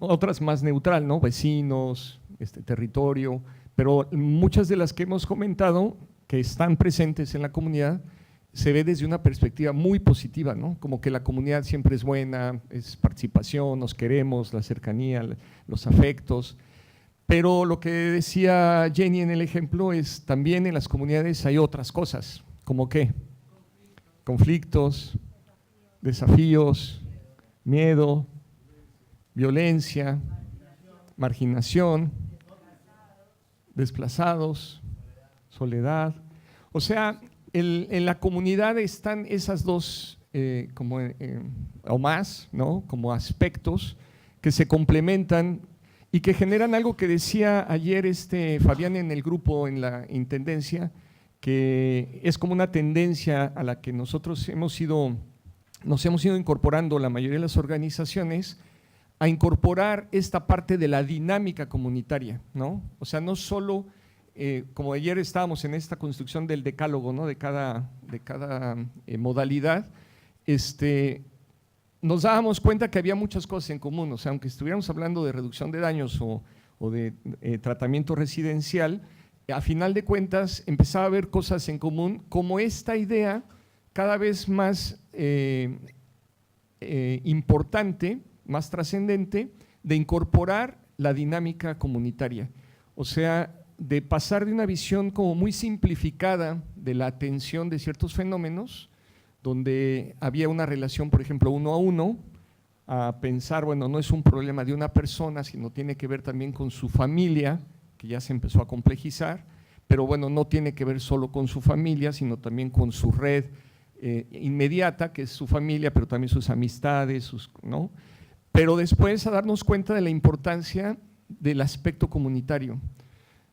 Otras más neutral, ¿no? Vecinos, territorio, pero muchas de las que hemos comentado que están presentes en la comunidad se ve desde una perspectiva muy positiva, ¿no? Como que la comunidad siempre es buena, es participación, nos queremos, la cercanía, los afectos. Pero lo que decía Jenny en el ejemplo es también en las comunidades hay otras cosas, ¿como qué? Conflictos, desafíos, miedo, violencia, marginación, desplazados, soledad. O sea, en la comunidad están esas dos o más, ¿no? Como aspectos que se complementan y que generan algo que decía ayer Fabián en el grupo en la intendencia, que es como una tendencia a la que nosotros nos hemos ido incorporando la mayoría de las organizaciones, a incorporar esta parte de la dinámica comunitaria, ¿no? O sea, no solo, como ayer estábamos en esta construcción del decálogo, ¿no? de cada modalidad, nos dábamos cuenta que había muchas cosas en común. O sea, aunque estuviéramos hablando de reducción de daños o de tratamiento residencial, a final de cuentas empezaba a haber cosas en común, como esta idea cada vez más importante, más trascendente, de incorporar la dinámica comunitaria. O sea, de pasar de una visión como muy simplificada de la atención de ciertos fenómenos, donde había una relación, por ejemplo, 1 a 1, a pensar, bueno, no es un problema de una persona, sino tiene que ver también con su familia, que ya se empezó a complejizar, pero bueno, no tiene que ver solo con su familia, sino también con su red inmediata, que es su familia, pero también sus amistades, ¿no? Pero después a darnos cuenta de la importancia del aspecto comunitario,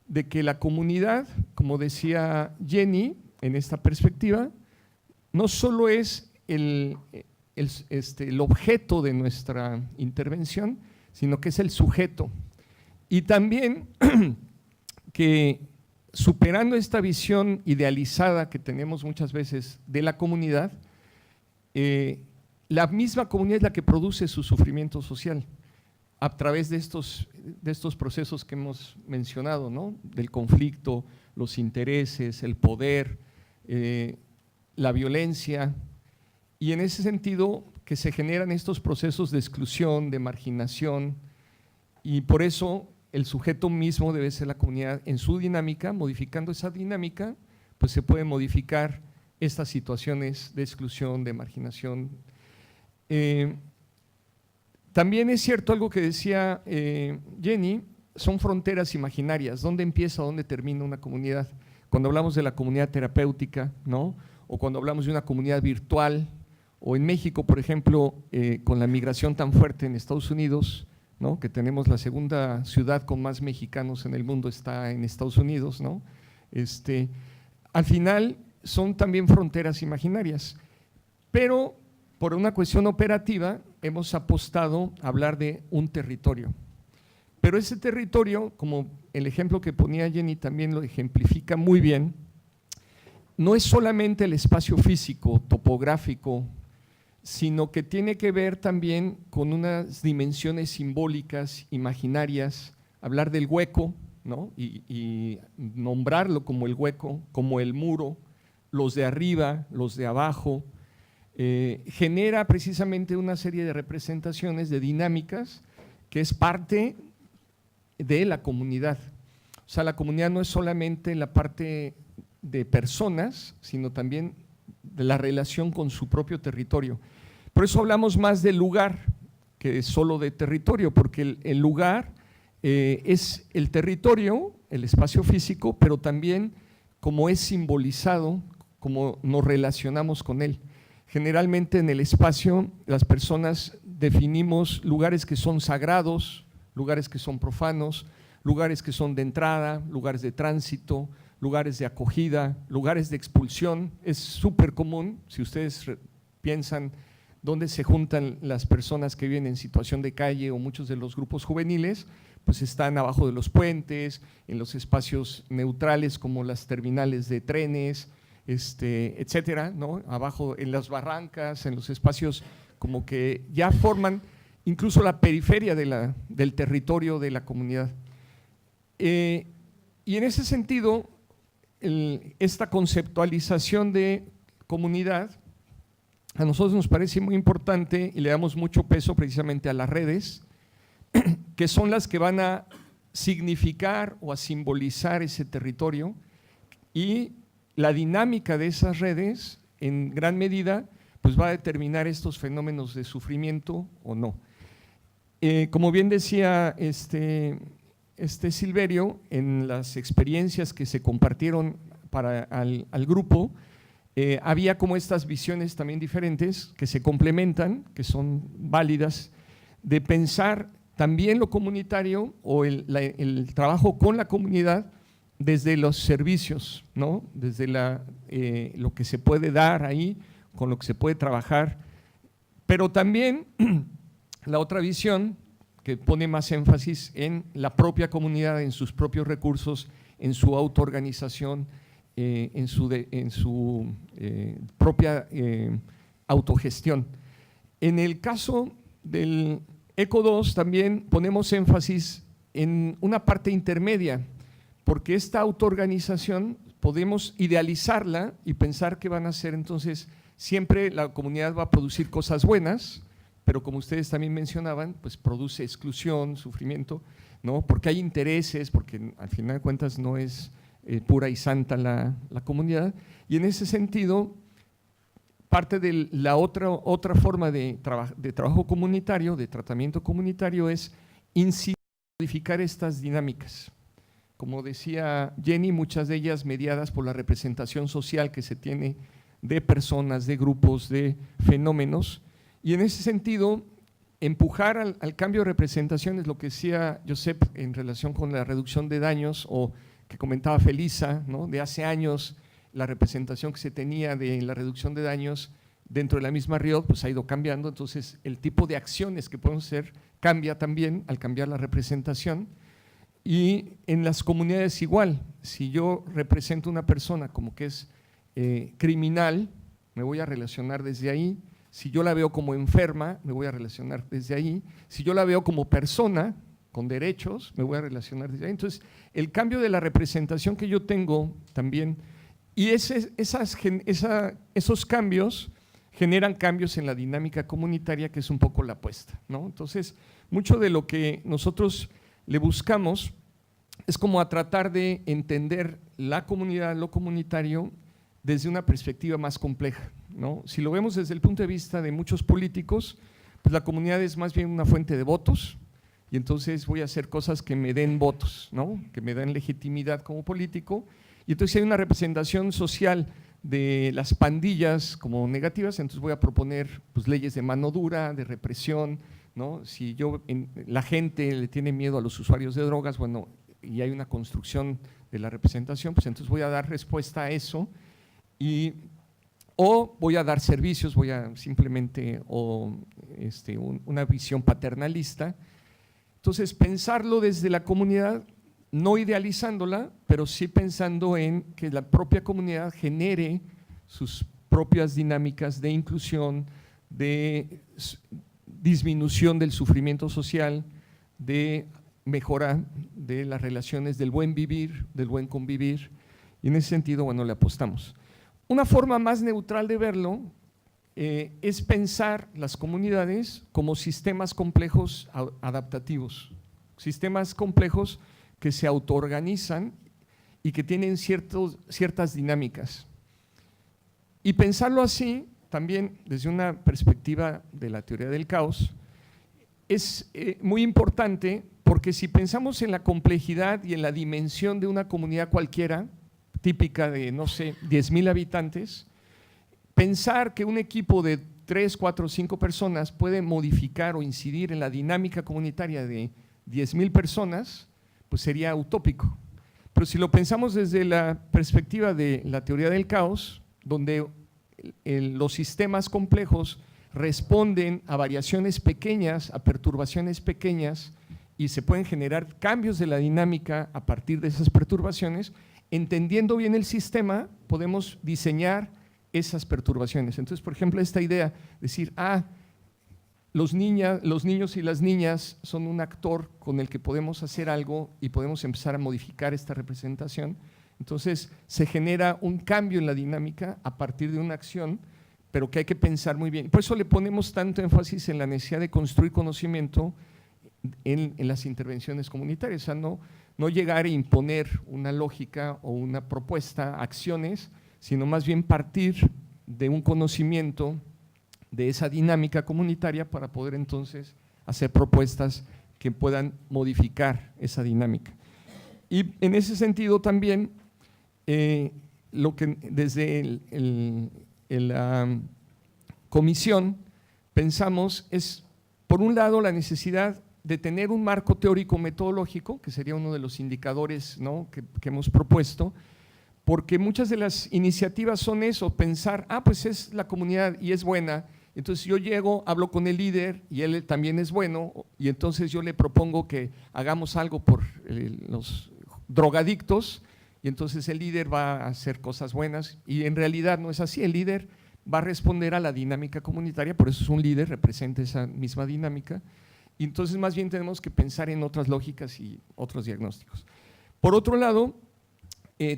de que la comunidad, como decía Jenny, en esta perspectiva, no solo es el objeto de nuestra intervención, sino que es el sujeto. Y también que superando esta visión idealizada que tenemos muchas veces de la comunidad, la misma comunidad es la que produce su sufrimiento social a través de estos procesos que hemos mencionado, ¿no? Del conflicto, los intereses, el poder, la violencia, y en ese sentido que se generan estos procesos de exclusión, de marginación, y por eso el sujeto mismo debe ser la comunidad en su dinámica. Modificando esa dinámica, pues se pueden modificar estas situaciones de exclusión, de marginación. También es cierto algo que decía Jenny, son fronteras imaginarias, ¿dónde empieza, dónde termina una comunidad? Cuando hablamos de la comunidad terapéutica, ¿no? O cuando hablamos de una comunidad virtual, o en México, por ejemplo, con la migración tan fuerte en Estados Unidos, ¿no? Que tenemos la segunda ciudad con más mexicanos en el mundo, está en Estados Unidos, ¿no? Al final son también fronteras imaginarias, pero por una cuestión operativa hemos apostado a hablar de un territorio. Pero ese territorio, como el ejemplo que ponía Jenny también lo ejemplifica muy bien, no es solamente el espacio físico, topográfico, sino que tiene que ver también con unas dimensiones simbólicas, imaginarias, hablar del hueco, ¿no? y nombrarlo como el hueco, como el muro, los de arriba, los de abajo, genera precisamente una serie de representaciones, de dinámicas, que es parte de la comunidad. O sea, la comunidad no es solamente la parte de personas, sino también de la relación con su propio territorio. Por eso hablamos más del lugar que solo de territorio, porque el lugar es el territorio, el espacio físico, pero también como es simbolizado, como nos relacionamos con él. Generalmente en el espacio las personas definimos lugares que son sagrados, lugares que son profanos, lugares que son de entrada, lugares de tránsito, lugares de acogida, lugares de expulsión. Es súper común, si ustedes piensan dónde se juntan las personas que viven en situación de calle o muchos de los grupos juveniles, pues están abajo de los puentes, en los espacios neutrales como las terminales de trenes, etcétera, ¿no? Abajo en las barrancas, en los espacios como que ya forman incluso la periferia del territorio de la comunidad. Y en ese sentido, esta conceptualización de comunidad a nosotros nos parece muy importante y le damos mucho peso precisamente a las redes, que son las que van a significar o a simbolizar ese territorio, y la dinámica de esas redes en gran medida pues va a determinar estos fenómenos de sufrimiento o no. Como bien decía Silverio, en las experiencias que se compartieron al grupo, había como estas visiones también diferentes que se complementan, que son válidas, de pensar también lo comunitario o el trabajo con la comunidad desde los servicios, ¿no? Desde lo que se puede dar ahí, con lo que se puede trabajar, pero también la otra visión que pone más énfasis en la propia comunidad, en sus propios recursos, en su autoorganización, en su propia autogestión. En el caso del ECO2 también ponemos énfasis en una parte intermedia, porque esta autoorganización podemos idealizarla y pensar que van a ser entonces, siempre la comunidad va a producir cosas buenas, pero como ustedes también mencionaban, pues produce exclusión, sufrimiento. ¿no? Porque hay intereses, porque al final de cuentas no es pura y santa la comunidad, y en ese sentido, parte de la otra forma de trabajo comunitario, de tratamiento comunitario, es incidir, modificar estas dinámicas. Como decía Jenny, muchas de ellas mediadas por la representación social que se tiene de personas, de grupos, de fenómenos, y en ese sentido, empujar al cambio de representación es lo que decía Josep en relación con la reducción de daños, o que comentaba Felisa, ¿no? De hace años, la representación que se tenía de la reducción de daños dentro de la misma RIOC pues ha ido cambiando, entonces el tipo de acciones que podemos hacer cambia también al cambiar la representación. Y en las comunidades igual, si yo represento a una persona como que es criminal, me voy a relacionar desde ahí. Si yo la veo como enferma, me voy a relacionar desde ahí. Si yo la veo como persona con derechos, me voy a relacionar desde ahí. Entonces, el cambio de la representación que yo tengo también, y esos cambios generan cambios en la dinámica comunitaria, que es un poco la apuesta, ¿no? Entonces, mucho de lo que nosotros le buscamos es como a tratar de entender la comunidad, lo comunitario, desde una perspectiva más compleja, ¿no? Si lo vemos desde el punto de vista de muchos políticos, pues la comunidad es más bien una fuente de votos, y entonces voy a hacer cosas que me den votos, ¿no? Que me den legitimidad como político, y entonces hay una representación social de las pandillas como negativas, entonces voy a proponer pues, leyes de mano dura, de represión, ¿no? Si la gente le tiene miedo a los usuarios de drogas, bueno, y hay una construcción de la representación, pues entonces voy a dar respuesta a eso, o voy a dar servicios, voy a simplemente, una visión paternalista. Entonces, pensarlo desde la comunidad, no idealizándola, pero sí pensando en que la propia comunidad genere sus propias dinámicas de inclusión, de disminución del sufrimiento social, de mejora de las relaciones, del buen vivir, del buen convivir, y en ese sentido, bueno, le apostamos. Una forma más neutral de verlo es pensar las comunidades como sistemas complejos adaptativos, sistemas complejos que se autoorganizan y que tienen ciertas dinámicas. Y pensarlo así, también desde una perspectiva de la teoría del caos, es muy importante porque si pensamos en la complejidad y en la dimensión de una comunidad cualquiera, típica de, no sé, 10,000 habitantes, pensar que un equipo de 3, 4, 5 personas puede modificar o incidir en la dinámica comunitaria de 10,000 personas, pues sería utópico. Pero si lo pensamos desde la perspectiva de la teoría del caos, donde los sistemas complejos responden a variaciones pequeñas, a perturbaciones pequeñas, y se pueden generar cambios de la dinámica a partir de esas perturbaciones, entendiendo bien el sistema, podemos diseñar esas perturbaciones. Entonces, por ejemplo, esta idea, decir, los niños y las niñas son un actor con el que podemos hacer algo y podemos empezar a modificar esta representación. Entonces, se genera un cambio en la dinámica a partir de una acción, pero que hay que pensar muy bien. Por eso le ponemos tanto énfasis en la necesidad de construir conocimiento en las intervenciones comunitarias, o sea, no llegar a imponer una lógica o una propuesta, acciones, sino más bien partir de un conocimiento de esa dinámica comunitaria para poder entonces hacer propuestas que puedan modificar esa dinámica. Y en ese sentido también, lo que desde la comisión pensamos es, por un lado, la necesidad de tener un marco teórico metodológico, que sería uno de los indicadores, ¿no?, que hemos propuesto, porque muchas de las iniciativas son eso, pensar, pues es la comunidad y es buena, entonces yo llego, hablo con el líder y él también es bueno, y entonces yo le propongo que hagamos algo por los drogadictos, y entonces el líder va a hacer cosas buenas, y en realidad no es así, el líder va a responder a la dinámica comunitaria, por eso es un líder, representa esa misma dinámica, y entonces más bien tenemos que pensar en otras lógicas y otros diagnósticos. Por otro lado,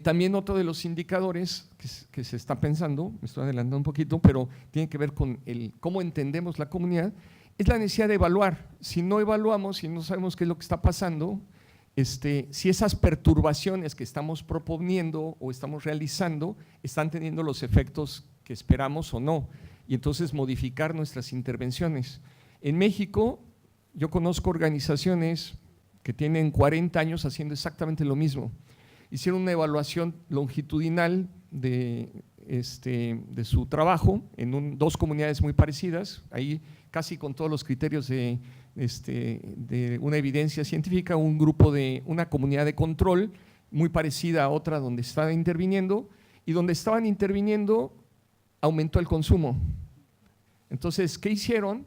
también otro de los indicadores que se está pensando, me estoy adelantando un poquito, pero tiene que ver con cómo entendemos la comunidad, es la necesidad de evaluar. Si no evaluamos, si no sabemos qué es lo que está pasando, si esas perturbaciones que estamos proponiendo o estamos realizando están teniendo los efectos que esperamos o no, y entonces modificar nuestras intervenciones. En México, yo conozco organizaciones que tienen 40 años haciendo exactamente lo mismo. Hicieron una evaluación longitudinal de su trabajo en dos comunidades muy parecidas, ahí casi con todos los criterios de una evidencia científica, una comunidad de control muy parecida a otra donde estaban interviniendo, y donde estaban interviniendo aumentó el consumo. Entonces, ¿qué hicieron?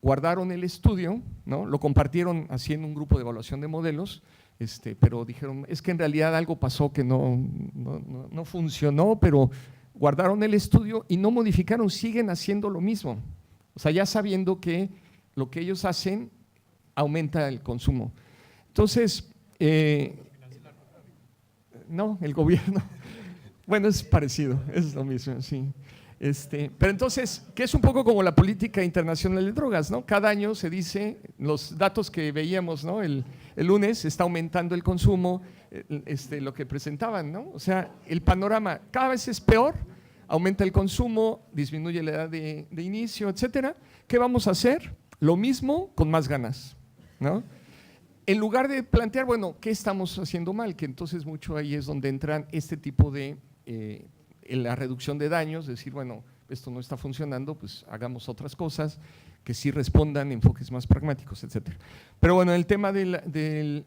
Guardaron el estudio, ¿no? Lo compartieron haciendo un grupo de evaluación de modelos, pero dijeron, es que en realidad algo pasó que no funcionó, pero guardaron el estudio y no modificaron, siguen haciendo lo mismo. O sea, ya sabiendo que lo que ellos hacen aumenta el consumo. Entonces, no, el gobierno, bueno, es parecido, es lo mismo, sí. Pero entonces, que es un poco como la política internacional de drogas, ¿no? Cada año se dice, los datos que veíamos, ¿no? El lunes está aumentando el consumo, lo que presentaban, ¿no? O sea, el panorama cada vez es peor, aumenta el consumo, disminuye la edad de inicio, etcétera. ¿Qué vamos a hacer? Lo mismo con más ganas, ¿no? En lugar de plantear, bueno, ¿qué estamos haciendo mal? Que entonces mucho ahí es donde entran este tipo de la reducción de daños, decir, bueno, esto no está funcionando, pues hagamos otras cosas que sí respondan, enfoques más pragmáticos, etcétera. Pero bueno, el tema de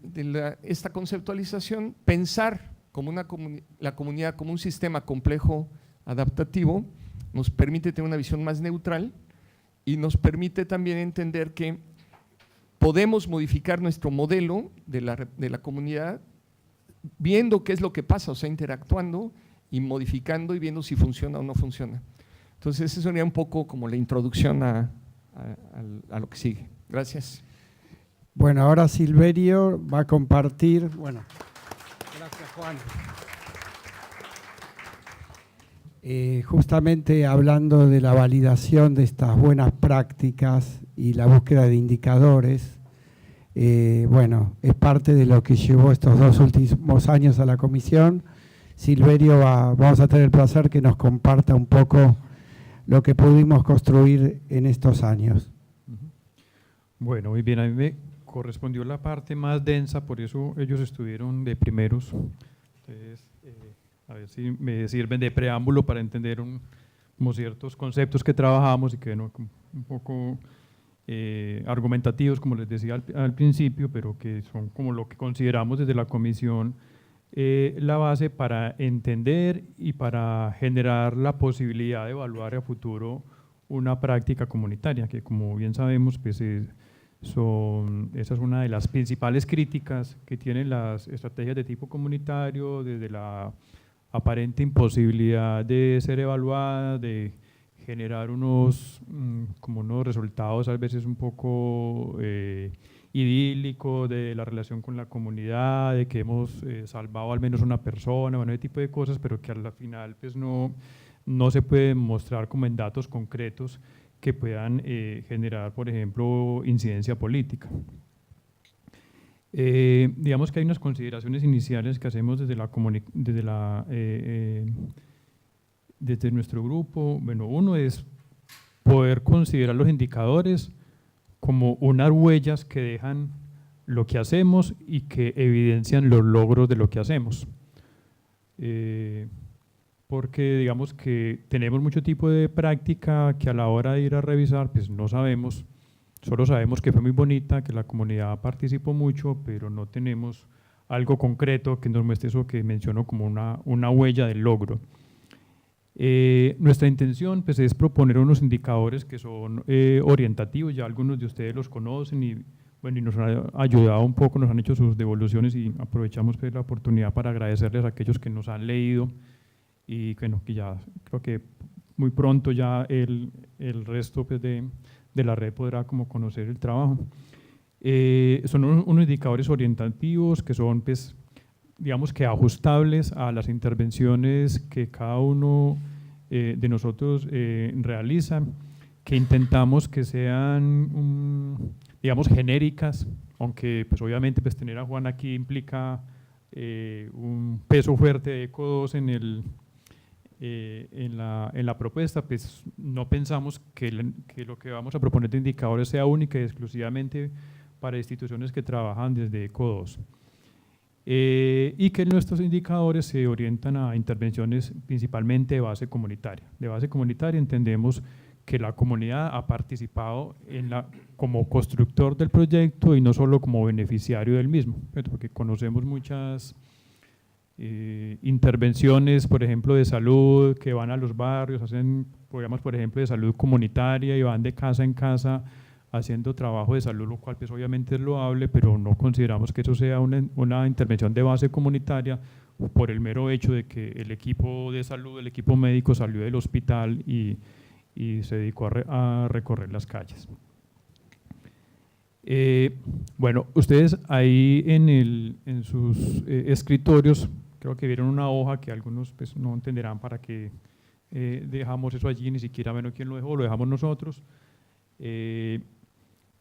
esta conceptualización, pensar como la comunidad como un sistema complejo adaptativo, nos permite tener una visión más neutral y nos permite también entender que podemos modificar nuestro modelo de la comunidad viendo qué es lo que pasa, o sea, interactuando y modificando y viendo si funciona o no funciona. Entonces, eso sería un poco como la introducción a lo que sigue. Gracias. Bueno, ahora Silverio va a compartir. Bueno, gracias, Juan. Justamente hablando de la validación de estas buenas prácticas y la búsqueda de indicadores, bueno, es parte de lo que llevó estos 2 últimos años a la comisión. Silverio, vamos a tener el placer que nos comparta un poco lo que pudimos construir en estos años. Bueno, muy bien, a mí me correspondió la parte más densa, por eso ellos estuvieron de primeros. Entonces, a ver si me sirven de preámbulo para entender como ciertos conceptos que trabajamos y que bueno, un poco argumentativos, como les decía al principio, pero que son como lo que consideramos desde la comisión la base para entender y para generar la posibilidad de evaluar a futuro una práctica comunitaria, que como bien sabemos, pues esa es una de las principales críticas que tienen las estrategias de tipo comunitario, desde la aparente imposibilidad de ser evaluada, de generar unos resultados a veces un poco idílicos de la relación con la comunidad, de que hemos salvado al menos una persona, bueno, ese tipo de cosas, pero que al final pues no se puede mostrar como en datos concretos que puedan generar, por ejemplo, incidencia política. Digamos que hay unas consideraciones iniciales que hacemos desde nuestro grupo. Bueno, uno es poder considerar los indicadores como unas huellas que dejan lo que hacemos y que evidencian los logros de lo que hacemos. Porque digamos que tenemos mucho tipo de práctica que a la hora de ir a revisar, pues no sabemos, solo sabemos que fue muy bonita, que la comunidad participó mucho, pero no tenemos algo concreto que nos muestre eso que menciono como una huella del logro. Nuestra intención pues, es proponer unos indicadores que son orientativos, ya algunos de ustedes los conocen y, bueno, y nos han ayudado un poco, nos han hecho sus devoluciones y aprovechamos pues, la oportunidad para agradecerles a aquellos que nos han leído y bueno, que ya creo que muy pronto ya el resto pues, de la red podrá como conocer el trabajo. Son unos indicadores orientativos que son pues, digamos que ajustables a las intervenciones que cada uno de nosotros realiza, que intentamos que sean, digamos, genéricas, aunque pues obviamente pues tener a Juan aquí implica un peso fuerte de ECO2 en la propuesta, pues no pensamos que lo que vamos a proponer de indicadores sea única y exclusivamente para instituciones que trabajan desde ECO2. Y que nuestros indicadores se orientan a intervenciones principalmente de base comunitaria. De base comunitaria entendemos que la comunidad ha participado como constructor del proyecto y no solo como beneficiario del mismo, porque conocemos muchas intervenciones, por ejemplo, de salud, que van a los barrios, hacen programas, por ejemplo, de salud comunitaria y van de casa en casa haciendo trabajo de salud, lo cual pues obviamente es loable, pero no consideramos que eso sea una intervención de base comunitaria por el mero hecho de que el equipo de salud, el equipo médico salió del hospital y se dedicó a recorrer las calles. Bueno, ustedes ahí en sus escritorios creo que vieron una hoja que algunos pues, no entenderán para qué dejamos eso allí, ni siquiera bueno quién lo dejó, lo dejamos nosotros.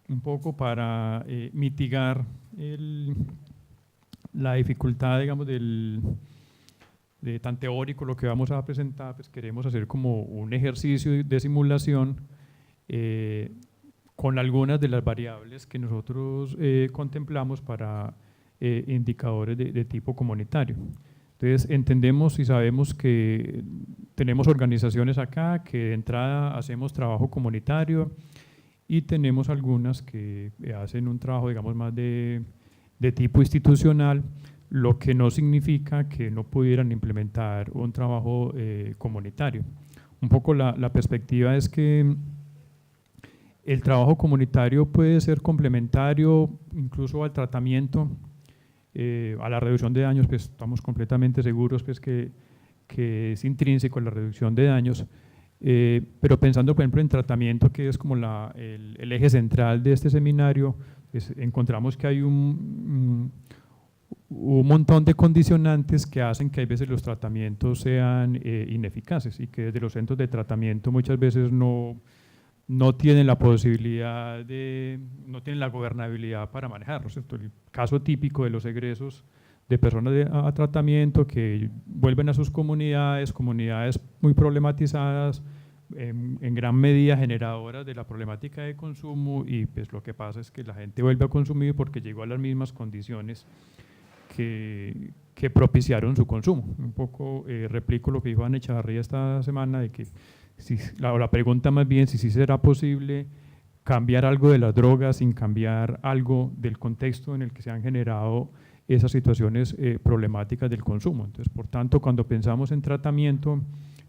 Un poco para mitigar la dificultad, digamos, de tan teórico lo que vamos a presentar, pues queremos hacer como un ejercicio de simulación con algunas de las variables que nosotros contemplamos para indicadores de tipo comunitario. Entonces entendemos y sabemos que tenemos organizaciones acá que de entrada hacemos trabajo comunitario y tenemos algunas que hacen un trabajo, digamos, más de tipo institucional, lo que no significa que no pudieran implementar un trabajo comunitario. Un poco la perspectiva es que el trabajo comunitario puede ser complementario incluso al tratamiento, a la reducción de daños, pues estamos completamente seguros pues, que es intrínseco la reducción de daños, pero pensando por ejemplo en tratamiento, que es como el eje central de este seminario, pues, encontramos que hay un montón de condicionantes que hacen que a veces los tratamientos sean ineficaces y que desde los centros de tratamiento muchas veces no tienen la posibilidad no tienen la gobernabilidad para manejarlos. El caso típico de los egresos de personas a tratamiento que vuelven a sus comunidades muy problematizadas, en gran medida generadoras de la problemática de consumo, y pues lo que pasa es que la gente vuelve a consumir porque llegó a las mismas condiciones que propiciaron su consumo. Un poco replico lo que dijo Ana Echavarría esta semana, de que la pregunta más bien si sí será posible cambiar algo de las drogas sin cambiar algo del contexto en el que se han generado esas situaciones problemáticas del consumo. Entonces, por tanto, cuando pensamos en tratamiento,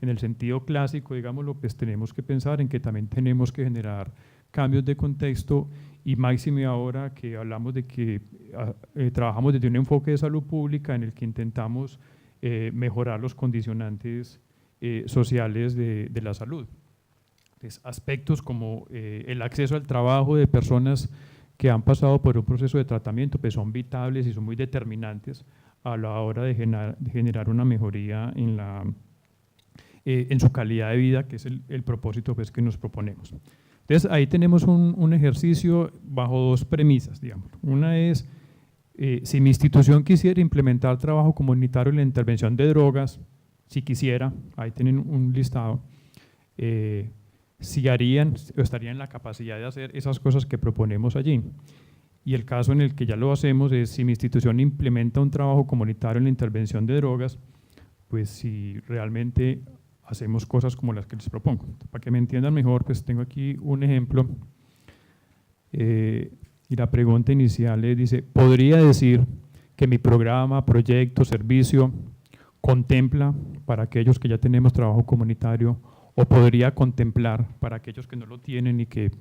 en el sentido clásico, digámoslo, pues tenemos que pensar en que también tenemos que generar cambios de contexto, y máxime ahora que hablamos de que trabajamos desde un enfoque de salud pública en el que intentamos mejorar los condicionantes sociales de la salud. Entonces, aspectos como el acceso al trabajo de personas que han pasado por un proceso de tratamiento pues son vitales y son muy determinantes a la hora de generar una mejoría en su calidad de vida, que es el propósito pues, que nos proponemos. Entonces, ahí tenemos un ejercicio bajo dos premisas, digamos. Una es, si mi institución quisiera implementar trabajo comunitario en la intervención de drogas, si quisiera, ahí tienen un listado, si harían o estarían en la capacidad de hacer esas cosas que proponemos allí. Y el caso en el que ya lo hacemos es si mi institución implementa un trabajo comunitario en la intervención de drogas, pues si realmente hacemos cosas como las que les propongo. Para que me entiendan mejor, pues tengo aquí un ejemplo. Y la pregunta inicial dice, ¿podría decir que mi programa, proyecto, servicio contempla para aquellos que ya tenemos trabajo comunitario, o podría contemplar para aquellos que no lo tienen y que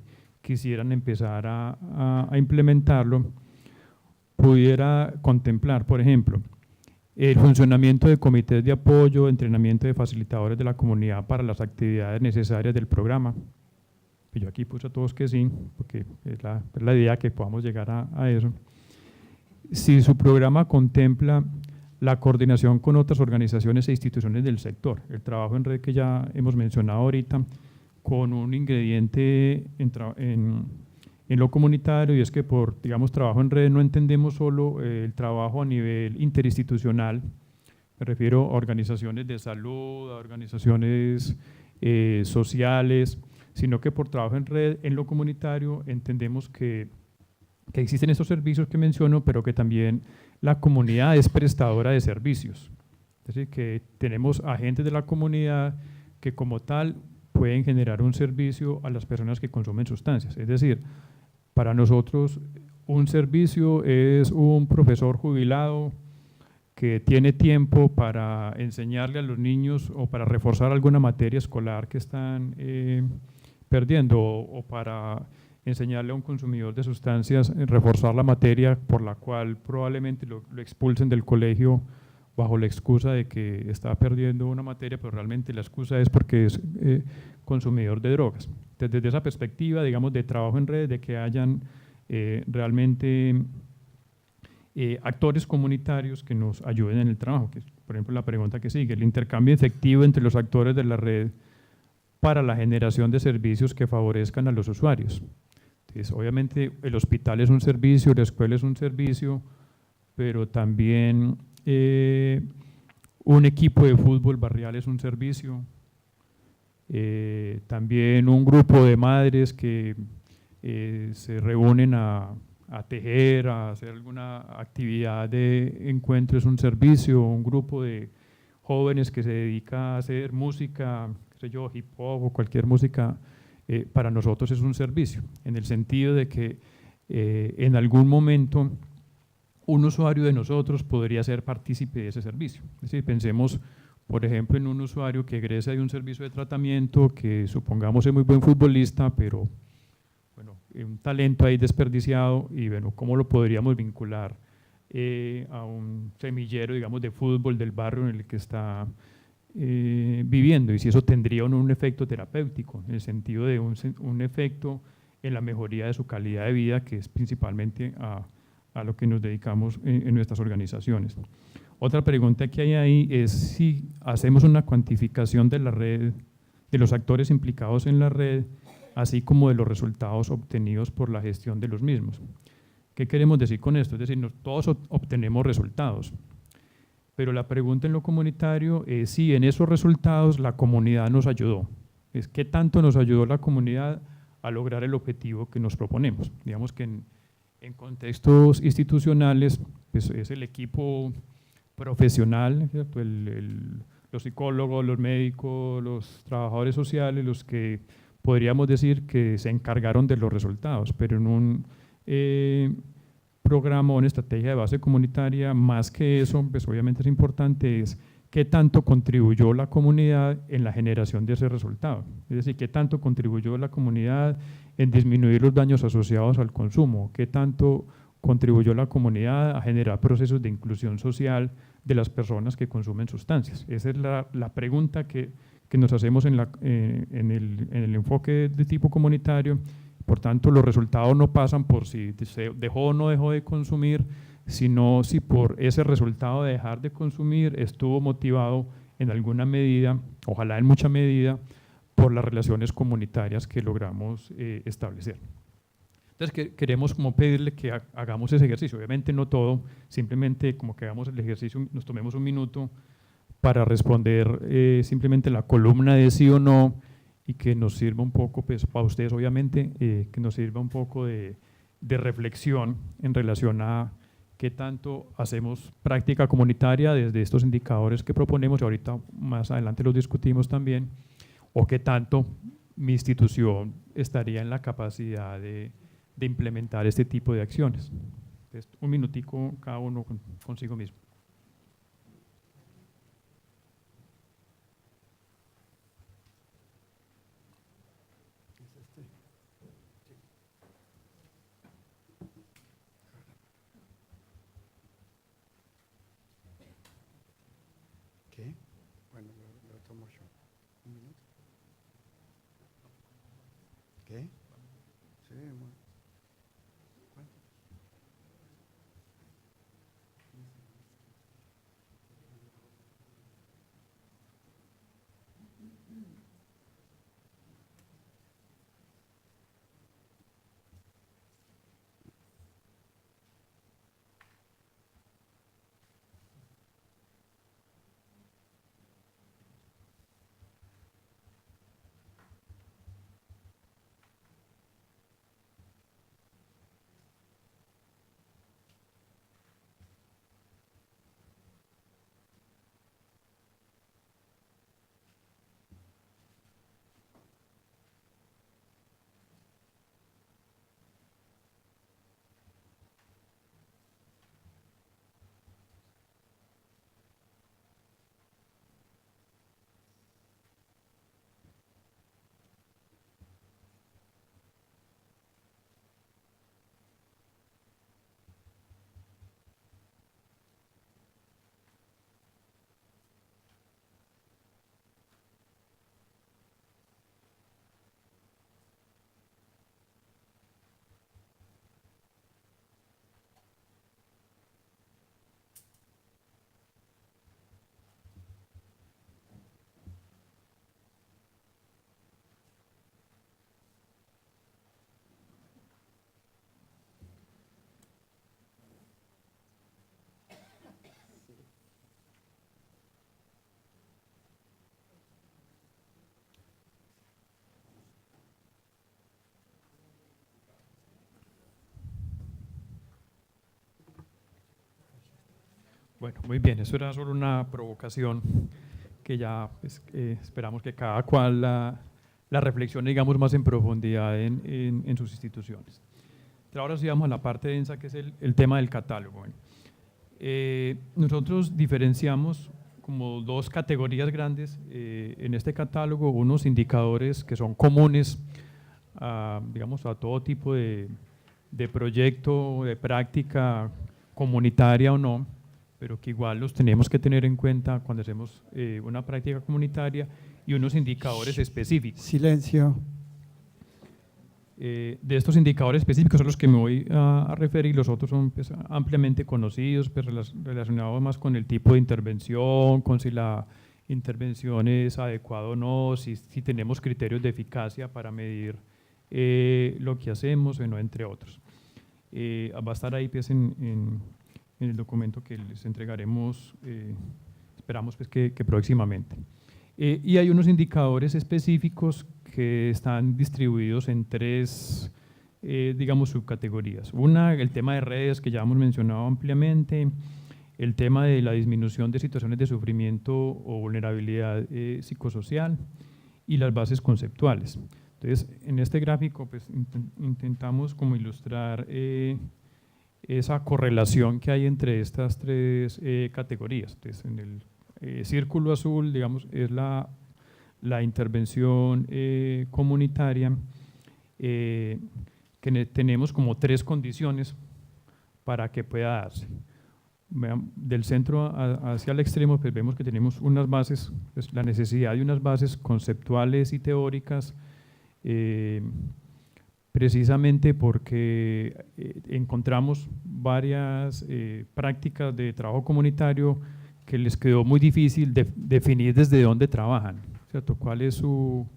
quisieran empezar a implementarlo? Pudiera contemplar, por ejemplo, el funcionamiento de comités de apoyo, entrenamiento de facilitadores de la comunidad para las actividades necesarias del programa. Yo aquí puse a todos que sí, porque es la idea que podamos llegar a eso. Si su programa contempla la coordinación con otras organizaciones e instituciones del sector, el trabajo en red que ya hemos mencionado ahorita, con un ingrediente en lo comunitario, y es que por, digamos, trabajo en red no entendemos solo el trabajo a nivel interinstitucional, me refiero a organizaciones de salud, a organizaciones sociales, sino que por trabajo en red en lo comunitario entendemos que existen estos servicios que menciono, pero que también la comunidad es prestadora de servicios. Es decir, que tenemos agentes de la comunidad que como tal pueden generar un servicio a las personas que consumen sustancias. Es decir, para nosotros un servicio es un profesor jubilado que tiene tiempo para enseñarle a los niños o para reforzar alguna materia escolar que están perdiendo, o para enseñarle a un consumidor de sustancias, reforzar la materia por la cual probablemente lo expulsen del colegio bajo la excusa de que está perdiendo una materia, pero realmente la excusa es porque es consumidor de drogas. Entonces, desde esa perspectiva, digamos, de trabajo en red, de que hayan realmente actores comunitarios que nos ayuden en el trabajo, que es, por ejemplo, la pregunta que sigue, el intercambio efectivo entre los actores de la red para la generación de servicios que favorezcan a los usuarios. Entonces, obviamente el hospital es un servicio, la escuela es un servicio, pero también un equipo de fútbol barrial es un servicio, también un grupo de madres que se reúnen a tejer, a hacer alguna actividad de encuentro es un servicio, un grupo de jóvenes que se dedica a hacer música, qué sé yo, hip hop o cualquier música, para nosotros es un servicio, en el sentido de que en algún momento un usuario de nosotros podría ser partícipe de ese servicio. Es decir, pensemos, por ejemplo, en un usuario que egresa de un servicio de tratamiento, que supongamos es muy buen futbolista, pero bueno, un talento ahí desperdiciado, y bueno, ¿cómo lo podríamos vincular a un semillero, digamos, de fútbol del barrio en el que está viviendo? Y si eso tendría un efecto terapéutico, en el sentido de un efecto en la mejoría de su calidad de vida, que es principalmente a lo que nos dedicamos en nuestras organizaciones. Otra pregunta que hay ahí es si hacemos una cuantificación de la red, de los actores implicados en la red, así como de los resultados obtenidos por la gestión de los mismos. ¿Qué queremos decir con esto? Es decir, todos obtenemos resultados, pero la pregunta en lo comunitario es si en esos resultados la comunidad nos ayudó. Es qué tanto nos ayudó la comunidad a lograr el objetivo que nos proponemos. Digamos que en contextos institucionales, pues es el equipo profesional, ¿cierto? Los psicólogos, los médicos, los trabajadores sociales, los que podríamos decir que se encargaron de los resultados, pero en un programa o una estrategia de base comunitaria, más que eso, pues obviamente es importante, es qué tanto contribuyó la comunidad en la generación de ese resultado. Es decir, qué tanto contribuyó la comunidad en disminuir los daños asociados al consumo, qué tanto contribuyó la comunidad a generar procesos de inclusión social de las personas que consumen sustancias. Esa es la pregunta que nos hacemos en el enfoque de tipo comunitario. Por tanto, los resultados no pasan por si se dejó o no dejó de consumir, sino si por ese resultado de dejar de consumir estuvo motivado en alguna medida, ojalá en mucha medida, por las relaciones comunitarias que logramos establecer. Entonces queremos como pedirle que hagamos ese ejercicio, obviamente no todo, simplemente como que hagamos el ejercicio, nos tomemos un minuto para responder simplemente la columna de sí o no, y que nos sirva un poco, pues para ustedes obviamente, que nos sirva un poco de reflexión en relación a qué tanto hacemos práctica comunitaria desde estos indicadores que proponemos, y ahorita más adelante los discutimos también, o qué tanto mi institución estaría en la capacidad de implementar este tipo de acciones. Entonces, un minutico cada uno consigo mismo. ¿Qué? Bueno, lo tomo yo. ¿Un minuto? ¿Qué? Sí, bueno. ¿Cuánto? Bueno, muy bien, eso era solo una provocación que ya pues, esperamos que cada cual la reflexione, digamos, más en profundidad en sus instituciones. Pero ahora sí vamos a la parte densa, que es el tema del catálogo. Bueno, nosotros diferenciamos como dos categorías grandes en este catálogo, unos indicadores que son comunes digamos, a todo tipo de proyecto, de práctica comunitaria o no, pero que igual los tenemos que tener en cuenta cuando hacemos una práctica comunitaria, y unos indicadores específicos. Silencio. De estos indicadores específicos son los que me voy a referir, los otros son pues, ampliamente conocidos, pues, relacionados más con el tipo de intervención, con si la intervención es adecuada o no, si tenemos criterios de eficacia para medir lo que hacemos, o no, entre otros. Va a estar ahí pues, en el documento que les entregaremos, esperamos pues, que próximamente. Y hay unos indicadores específicos que están distribuidos en tres, digamos, subcategorías. Una, el tema de redes, que ya hemos mencionado ampliamente, el tema de la disminución de situaciones de sufrimiento o vulnerabilidad psicosocial, y las bases conceptuales. Entonces, en este gráfico pues, intentamos como ilustrar esa correlación que hay entre estas tres categorías. Entonces, en el círculo azul, digamos, es la intervención comunitaria, que tenemos como tres condiciones para que pueda darse. Del centro hacia el extremo, pues vemos que tenemos unas bases, pues la necesidad de unas bases conceptuales y teóricas, precisamente porque encontramos varias prácticas de trabajo comunitario que les quedó muy difícil definir desde dónde trabajan, ¿cierto? ¿Cuál es su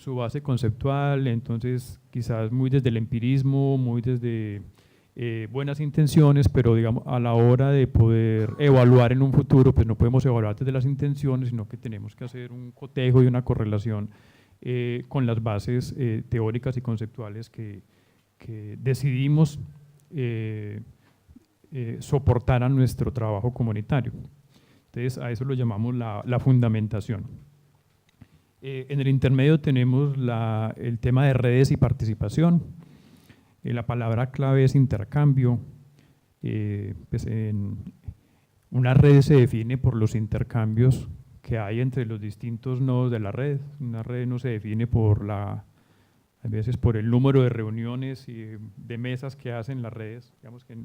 base conceptual? Entonces, quizás muy desde el empirismo, muy desde buenas intenciones, pero digamos a la hora de poder evaluar en un futuro, pues no podemos evaluar desde las intenciones, sino que tenemos que hacer un cotejo y una correlación con las bases teóricas y conceptuales que decidimos soportar a nuestro trabajo comunitario. Entonces, a eso lo llamamos la fundamentación. En el intermedio tenemos el tema de redes y participación. La palabra clave es intercambio. Pues una red se define por los intercambios que hay entre los distintos nodos de la red. Una red no se define a veces por el número de reuniones y de mesas que hacen las redes. Digamos que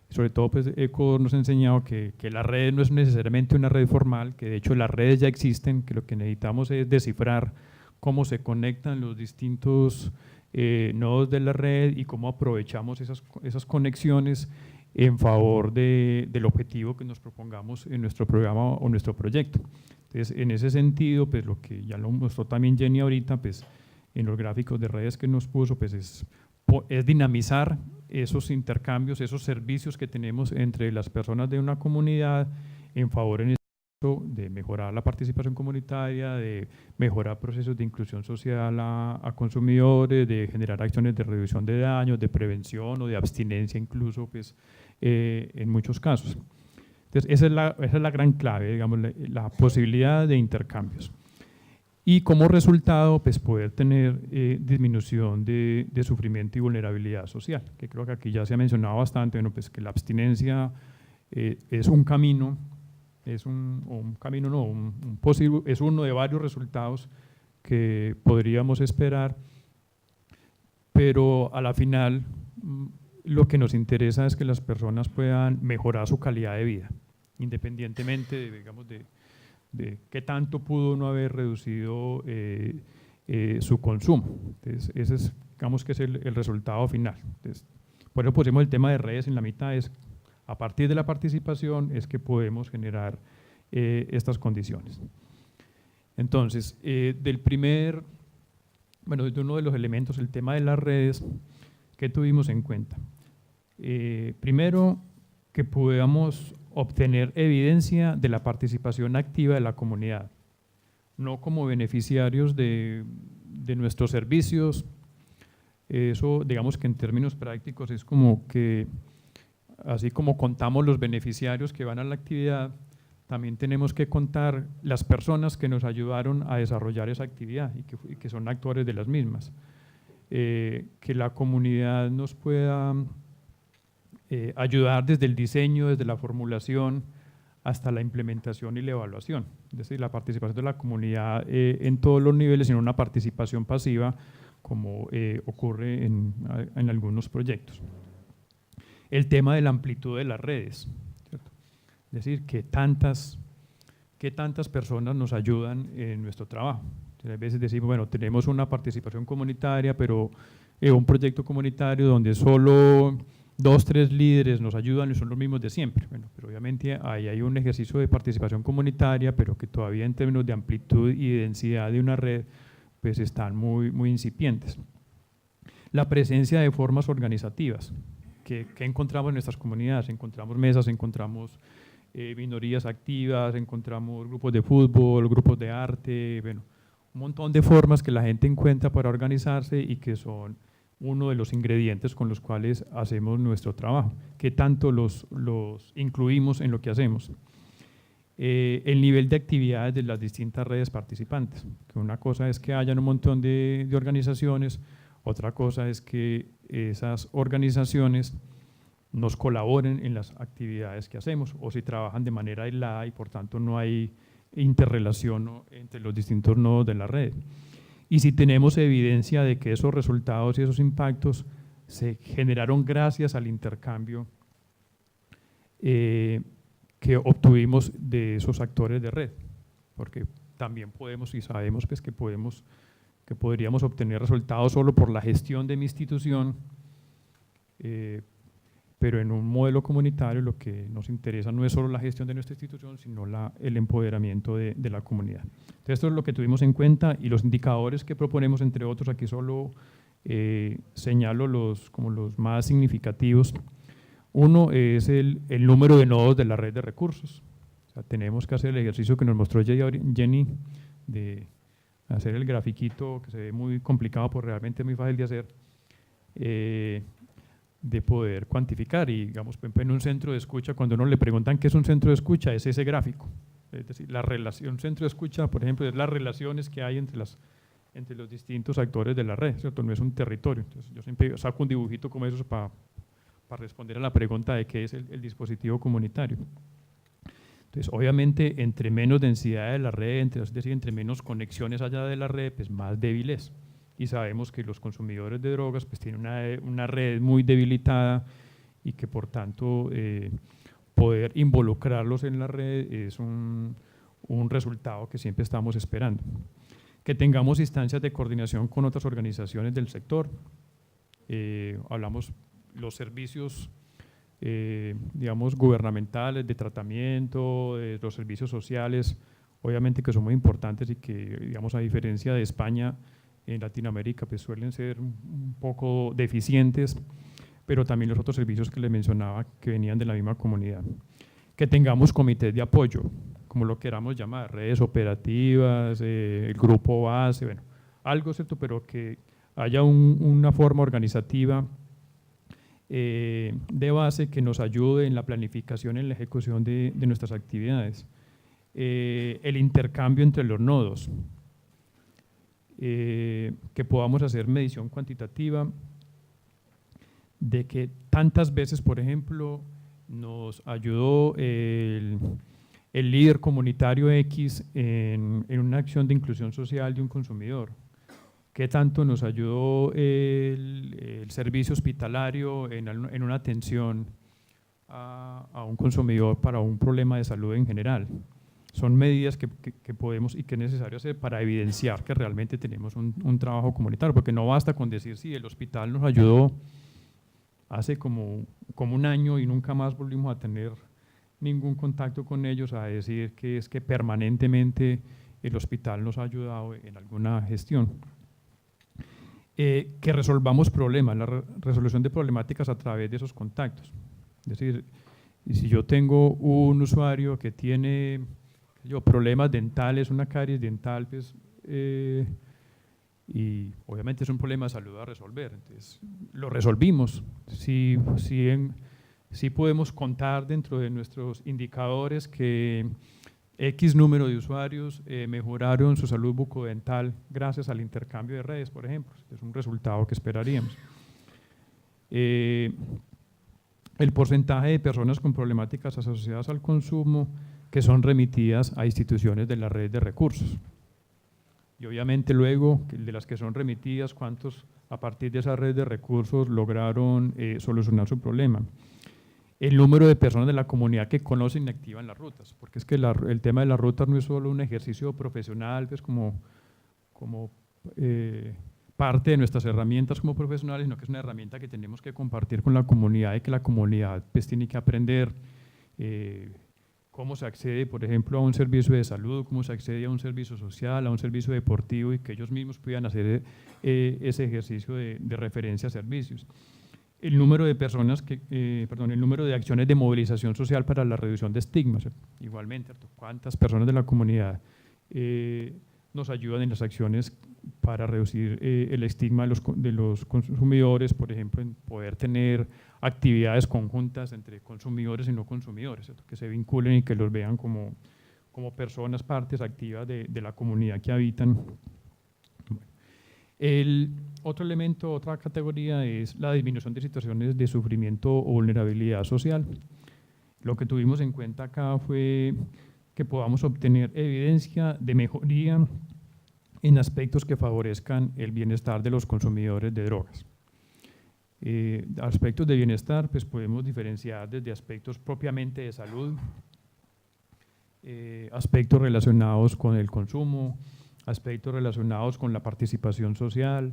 sobre todo pues ECO nos ha enseñado que la red no es necesariamente una red formal, que de hecho las redes ya existen, que lo que necesitamos es descifrar cómo se conectan los distintos nodos de la red y cómo aprovechamos esas conexiones en favor del objetivo que nos propongamos en nuestro programa o nuestro proyecto. Entonces, en ese sentido, pues lo que ya lo mostró también Jenny ahorita, pues en los gráficos de redes que nos puso, pues es dinamizar esos intercambios, esos servicios que tenemos entre las personas de una comunidad en favor en de mejorar la participación comunitaria, de mejorar procesos de inclusión social a consumidores, de generar acciones de reducción de daños, de prevención o de abstinencia incluso, pues, en muchos casos. Entonces, esa es la gran clave, digamos, la posibilidad de intercambios. Y como resultado, pues poder tener disminución de sufrimiento y vulnerabilidad social, que creo que aquí ya se ha mencionado bastante, bueno, pues que la abstinencia es un camino, es uno de varios resultados que podríamos esperar, pero a la final lo que nos interesa es que las personas puedan mejorar su calidad de vida, independientemente de, digamos, de qué tanto pudo no haber reducido su consumo. Entonces, ese es, digamos, que es el resultado final. Entonces, por eso pusimos el tema de redes en la mitad, es a partir de la participación es que podemos generar estas condiciones. Entonces, de uno de los elementos, el tema de las redes, ¿qué tuvimos en cuenta? Primero, que podamos obtener evidencia de la participación activa de la comunidad, no como beneficiarios de nuestros servicios. Eso, digamos que en términos prácticos es como que así como contamos los beneficiarios que van a la actividad, también tenemos que contar las personas que nos ayudaron a desarrollar esa actividad y que son actores de las mismas. Que la comunidad nos pueda ayudar desde el diseño, desde la formulación, hasta la implementación y la evaluación. Es decir, la participación de la comunidad en todos los niveles, sino una participación pasiva, como ocurre en algunos proyectos. El tema de la amplitud de las redes, ¿cierto? Es decir, qué tantas personas nos ayudan en nuestro trabajo. Entonces, a veces decimos, bueno, tenemos una participación comunitaria, pero un proyecto comunitario donde solo 2, 3 líderes nos ayudan y son los mismos de siempre. Bueno, pero obviamente ahí hay un ejercicio de participación comunitaria, pero que todavía en términos de amplitud y de densidad de una red, pues están muy, muy incipientes. La presencia de formas organizativas que encontramos en nuestras comunidades. Encontramos mesas, encontramos minorías activas, encontramos grupos de fútbol, grupos de arte, bueno, un montón de formas que la gente encuentra para organizarse y que son uno de los ingredientes con los cuales hacemos nuestro trabajo, que tanto los incluimos en lo que hacemos. El nivel de actividades de las distintas redes participantes, que una cosa es que hayan un montón de organizaciones, otra cosa es que esas organizaciones nos colaboren en las actividades que hacemos, o si trabajan de manera aislada y por tanto no hay interrelación entre los distintos nodos de la red. Y si tenemos evidencia de que esos resultados y esos impactos se generaron gracias al intercambio que obtuvimos de esos actores de red, porque también podemos y sabemos pues, que podríamos obtener resultados solo por la gestión de mi institución, pero en un modelo comunitario lo que nos interesa no es solo la gestión de nuestra institución, sino el empoderamiento de la comunidad. Entonces, esto es lo que tuvimos en cuenta y los indicadores que proponemos, entre otros, aquí solo señalo como los más significativos. Uno es el número de nodos de la red de recursos. O sea, tenemos que hacer el ejercicio que nos mostró Jenny de hacer el grafiquito, que se ve muy complicado, pero realmente es muy fácil de hacer, de poder cuantificar. Y digamos, en un centro de escucha, cuando uno le preguntan qué es un centro de escucha, es ese gráfico. Es decir, la relación centro de escucha, por ejemplo, es las relaciones que hay entre los distintos actores de la red, ¿cierto? No es un territorio. Entonces, yo siempre saco un dibujito como eso para responder a la pregunta de qué es el dispositivo comunitario. Entonces, obviamente, entre menos densidad de la red, es decir, entre menos conexiones allá de la red, pues más débil es. Y sabemos que los consumidores de drogas pues, tienen una red muy debilitada y que, por tanto, poder involucrarlos en la red es un resultado que siempre estamos esperando. Que tengamos instancias de coordinación con otras organizaciones del sector. Hablamos los servicios digamos, gubernamentales, de tratamiento, los servicios sociales, obviamente que son muy importantes y que, digamos, a diferencia de España, en Latinoamérica pues suelen ser un poco deficientes, pero también los otros servicios que les mencionaba que venían de la misma comunidad. Que tengamos comités de apoyo, como lo queramos llamar, redes operativas, el grupo base, bueno, algo, ¿cierto? Pero que haya una forma organizativa de base que nos ayude en la planificación, en la ejecución de nuestras actividades. El intercambio entre los nodos, que podamos hacer medición cuantitativa de que tantas veces, por ejemplo, nos ayudó el líder comunitario X en una acción de inclusión social de un consumidor. ¿Qué tanto nos ayudó el servicio hospitalario en una atención a un consumidor para un problema de salud en general? Son medidas que podemos y que es necesario hacer para evidenciar que realmente tenemos un trabajo comunitario, porque no basta con decir sí, el hospital nos ayudó hace como un año y nunca más volvimos a tener ningún contacto con ellos, a decir que es que permanentemente el hospital nos ha ayudado en alguna gestión. Que resolvamos problemas, la resolución de problemáticas a través de esos contactos. Es decir, si yo tengo un usuario que tiene problemas dentales, una caries dental, pues, y obviamente es un problema de salud a resolver, entonces lo resolvimos. Si Sí podemos contar dentro de nuestros indicadores que X número de usuarios mejoraron su salud bucodental gracias al intercambio de redes, por ejemplo. Es un resultado que esperaríamos. El porcentaje de personas con problemáticas asociadas al consumo que son remitidas a instituciones de la red de recursos. Y obviamente luego, de las que son remitidas, cuántos a partir de esa red de recursos lograron solucionar su problema. El número de personas de la comunidad que conocen y activan las rutas, porque es que el tema de las rutas no es solo un ejercicio profesional, pues como parte de nuestras herramientas como profesionales, sino que es una herramienta que tenemos que compartir con la comunidad y que la comunidad pues tiene que aprender cómo se accede, por ejemplo, a un servicio de salud, cómo se accede a un servicio social, a un servicio deportivo y que ellos mismos puedan hacer ese ejercicio de referencia a servicios. El número de personas el número de acciones de movilización social para la reducción de estigmas, ¿cierto? Igualmente, ¿cierto? ¿Cuántas personas de la comunidad nos ayudan en las acciones para reducir el estigma de los consumidores, por ejemplo, en poder tener actividades conjuntas entre consumidores y no consumidores, ¿cierto? Que se vinculen y que los vean como personas, partes activas de la comunidad que habitan. Bueno. El otro elemento, otra categoría es la disminución de situaciones de sufrimiento o vulnerabilidad social. Lo que tuvimos en cuenta acá fue que podamos obtener evidencia de mejoría en aspectos que favorezcan el bienestar de los consumidores de drogas. Aspectos de bienestar, pues podemos diferenciar desde aspectos propiamente de salud, aspectos relacionados con el consumo, aspectos relacionados con la participación social,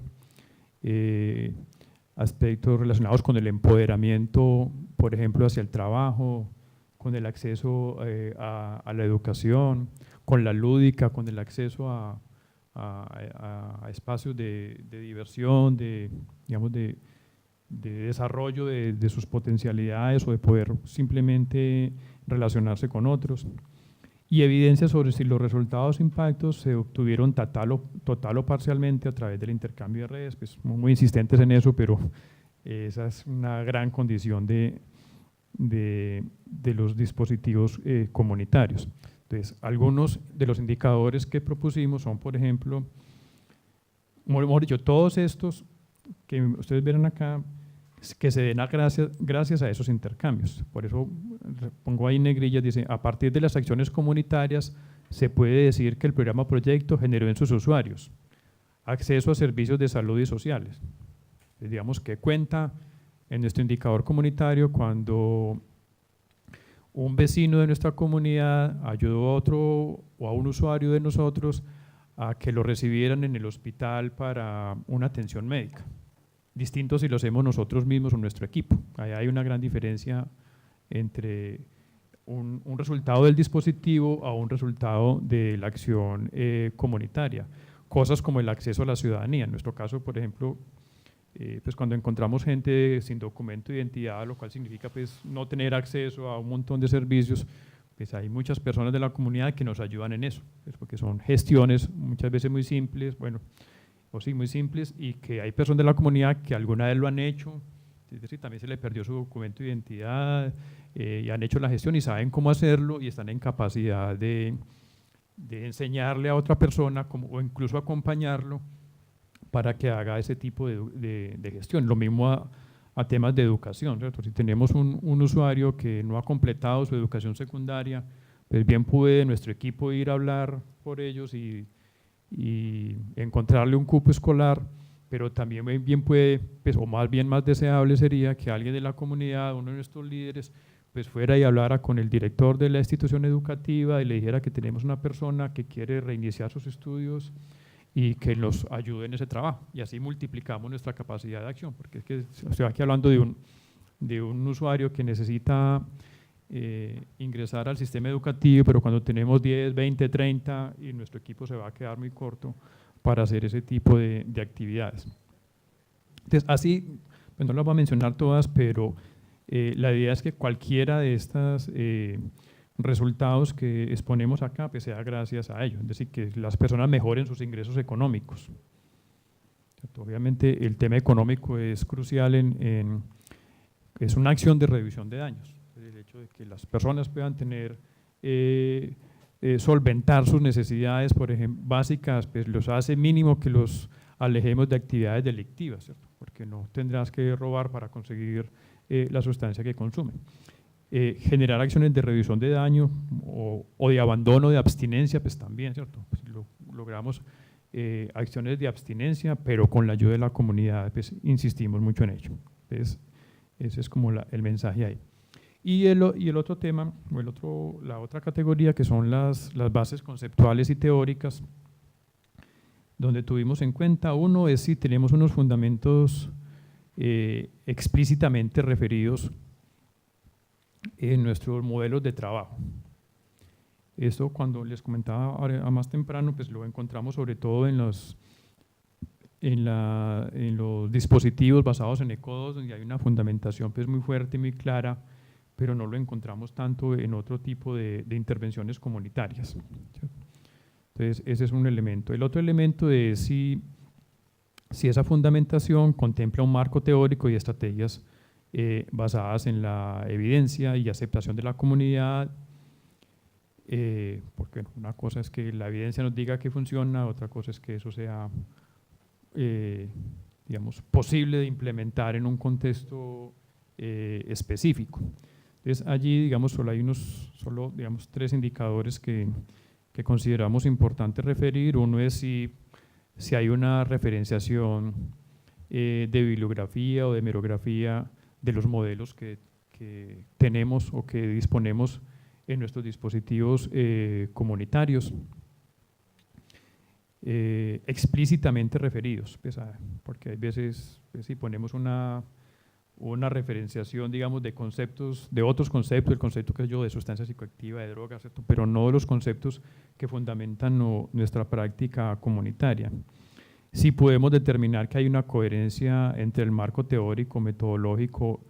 aspectos relacionados con el empoderamiento, por ejemplo, hacia el trabajo, con el acceso a la educación, con la lúdica, con el acceso a espacios de diversión, de desarrollo de sus potencialidades o de poder simplemente relacionarse con otros. Y evidencia sobre si los resultados o impactos se obtuvieron total o parcialmente a través del intercambio de redes, pues muy insistentes en eso, pero esa es una gran condición de los dispositivos comunitarios. Entonces, algunos de los indicadores que propusimos son, por ejemplo, mejor dicho, todos estos que ustedes verán acá, que se den gracias a esos intercambios. Por eso pongo ahí en negrillas, dice, a partir de las acciones comunitarias se puede decir que el programa proyecto generó en sus usuarios acceso a servicios de salud y sociales. Entonces, digamos que cuenta en nuestro indicador comunitario cuando un vecino de nuestra comunidad ayudó a otro o a un usuario de nosotros a que lo recibieran en el hospital para una atención médica. Distinto si lo hacemos nosotros mismos o nuestro equipo. Ahí hay una gran diferencia entre un resultado del dispositivo a un resultado de la acción comunitaria. Cosas como el acceso a la ciudadanía. En nuestro caso, por ejemplo, pues cuando encontramos gente sin documento de identidad, lo cual significa pues no tener acceso a un montón de servicios, pues hay muchas personas de la comunidad que nos ayudan en eso, pues porque son gestiones muchas veces muy simples, muy simples, y que hay personas de la comunidad que alguna vez lo han hecho, es decir, también se le perdió su documento de identidad y han hecho la gestión y saben cómo hacerlo y están en capacidad de enseñarle a otra persona o incluso acompañarlo para que haga ese tipo de gestión. Lo mismo a temas de educación, ¿cierto? Si tenemos un usuario que no ha completado su educación secundaria, pues bien puede nuestro equipo ir a hablar por ellos y encontrarle un cupo escolar, pero también bien puede, pues, o más bien más deseable sería que alguien de la comunidad, uno de nuestros líderes, pues fuera y hablara con el director de la institución educativa y le dijera que tenemos una persona que quiere reiniciar sus estudios y que nos ayude en ese trabajo, y así multiplicamos nuestra capacidad de acción, porque es que estoy aquí hablando de un usuario que necesita ingresar al sistema educativo, pero cuando tenemos 10, 20, 30 y nuestro equipo se va a quedar muy corto para hacer ese tipo de actividades. Entonces, así, pues no las voy a mencionar todas, pero la idea es que cualquiera de estas resultados que exponemos acá pues sea gracias a ello, es decir, que las personas mejoren sus ingresos económicos. Obviamente el tema económico es crucial es una acción de reducción de daños. El hecho de que las personas puedan tener, solventar sus necesidades, por ejemplo, básicas, pues los hace mínimo que los alejemos de actividades delictivas, ¿cierto? Porque no tendrás que robar para conseguir la sustancia que consumen. Generar acciones de reducción de daño o de abandono, de abstinencia, pues también, ¿cierto? Pues logramos acciones de abstinencia, pero con la ayuda de la comunidad, pues insistimos mucho en ello. Entonces, ese es como el mensaje ahí. Y el otro tema, la otra categoría, que son las bases conceptuales y teóricas, donde tuvimos en cuenta, uno es si tenemos unos fundamentos explícitamente referidos en nuestros modelos de trabajo. Esto, cuando les comentaba a más temprano, pues lo encontramos sobre todo en los dispositivos basados en ECO2, donde hay una fundamentación pues muy fuerte, muy clara, pero no lo encontramos tanto en otro tipo de intervenciones comunitarias, ¿cierto? Entonces, ese es un elemento. El otro elemento es si esa fundamentación contempla un marco teórico y estrategias basadas en la evidencia y aceptación de la comunidad, porque una cosa es que la evidencia nos diga que funciona, otra cosa es que eso sea digamos, posible de implementar en un contexto específico. Entonces allí, digamos, solo hay digamos, 3 indicadores que consideramos importante referir. Uno es si hay una referenciación de bibliografía o de hemerografía de los modelos que tenemos o que disponemos en nuestros dispositivos comunitarios, explícitamente referidos, pues, porque hay veces, pues, si ponemos una referenciación, digamos, de conceptos, de otros conceptos, el concepto que yo de sustancia psicoactiva, de drogas, ¿cierto? Pero no de los conceptos que fundamentan nuestra práctica comunitaria. Si podemos determinar que hay una coherencia entre el marco teórico, metodológico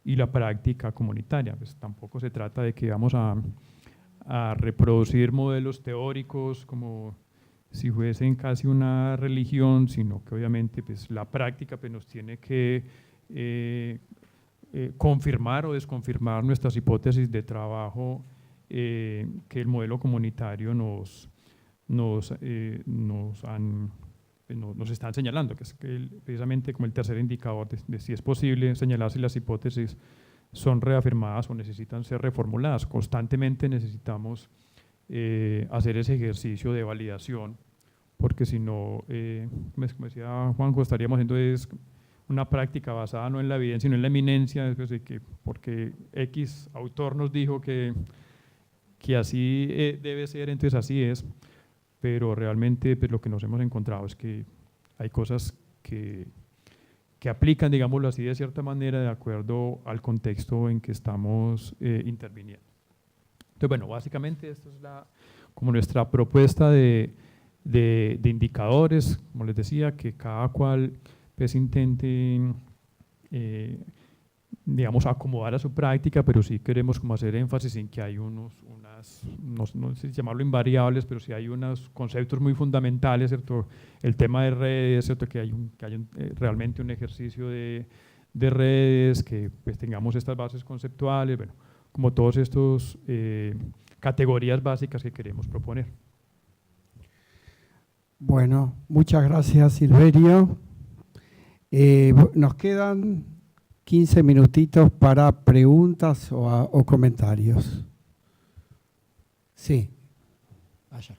y la práctica comunitaria, pues tampoco se trata de que vamos a reproducir modelos teóricos como si fuesen casi una religión, sino que obviamente pues, la práctica pues, nos tiene que confirmar o desconfirmar nuestras hipótesis de trabajo que el modelo comunitario nos están señalando, que es precisamente como el tercer indicador de si es posible señalar si las hipótesis son reafirmadas o necesitan ser reformuladas. Constantemente necesitamos hacer ese ejercicio de validación, porque si no, como decía Juanjo, estaríamos haciendo una práctica basada no en la evidencia, sino en la eminencia, es decir, que porque X autor nos dijo que así debe ser, entonces así es, pero realmente pues, lo que nos hemos encontrado es que hay cosas que aplican, digámoslo así, de cierta manera de acuerdo al contexto en que estamos interviniendo. Entonces, bueno, básicamente esta es como nuestra propuesta de indicadores, como les decía, que cada cual pues intente, digamos, acomodar a su práctica, pero sí queremos como hacer énfasis en que hay no sé si llamarlo invariables, pero sí hay unos conceptos muy fundamentales, ¿cierto? El tema de redes, ¿cierto? Que hay realmente un ejercicio de redes, que pues tengamos estas bases conceptuales, bueno, como todos estos categorías básicas que queremos proponer. Bueno, muchas gracias, Silverio. Nos quedan 15 minutitos para preguntas o comentarios. Sí, allá.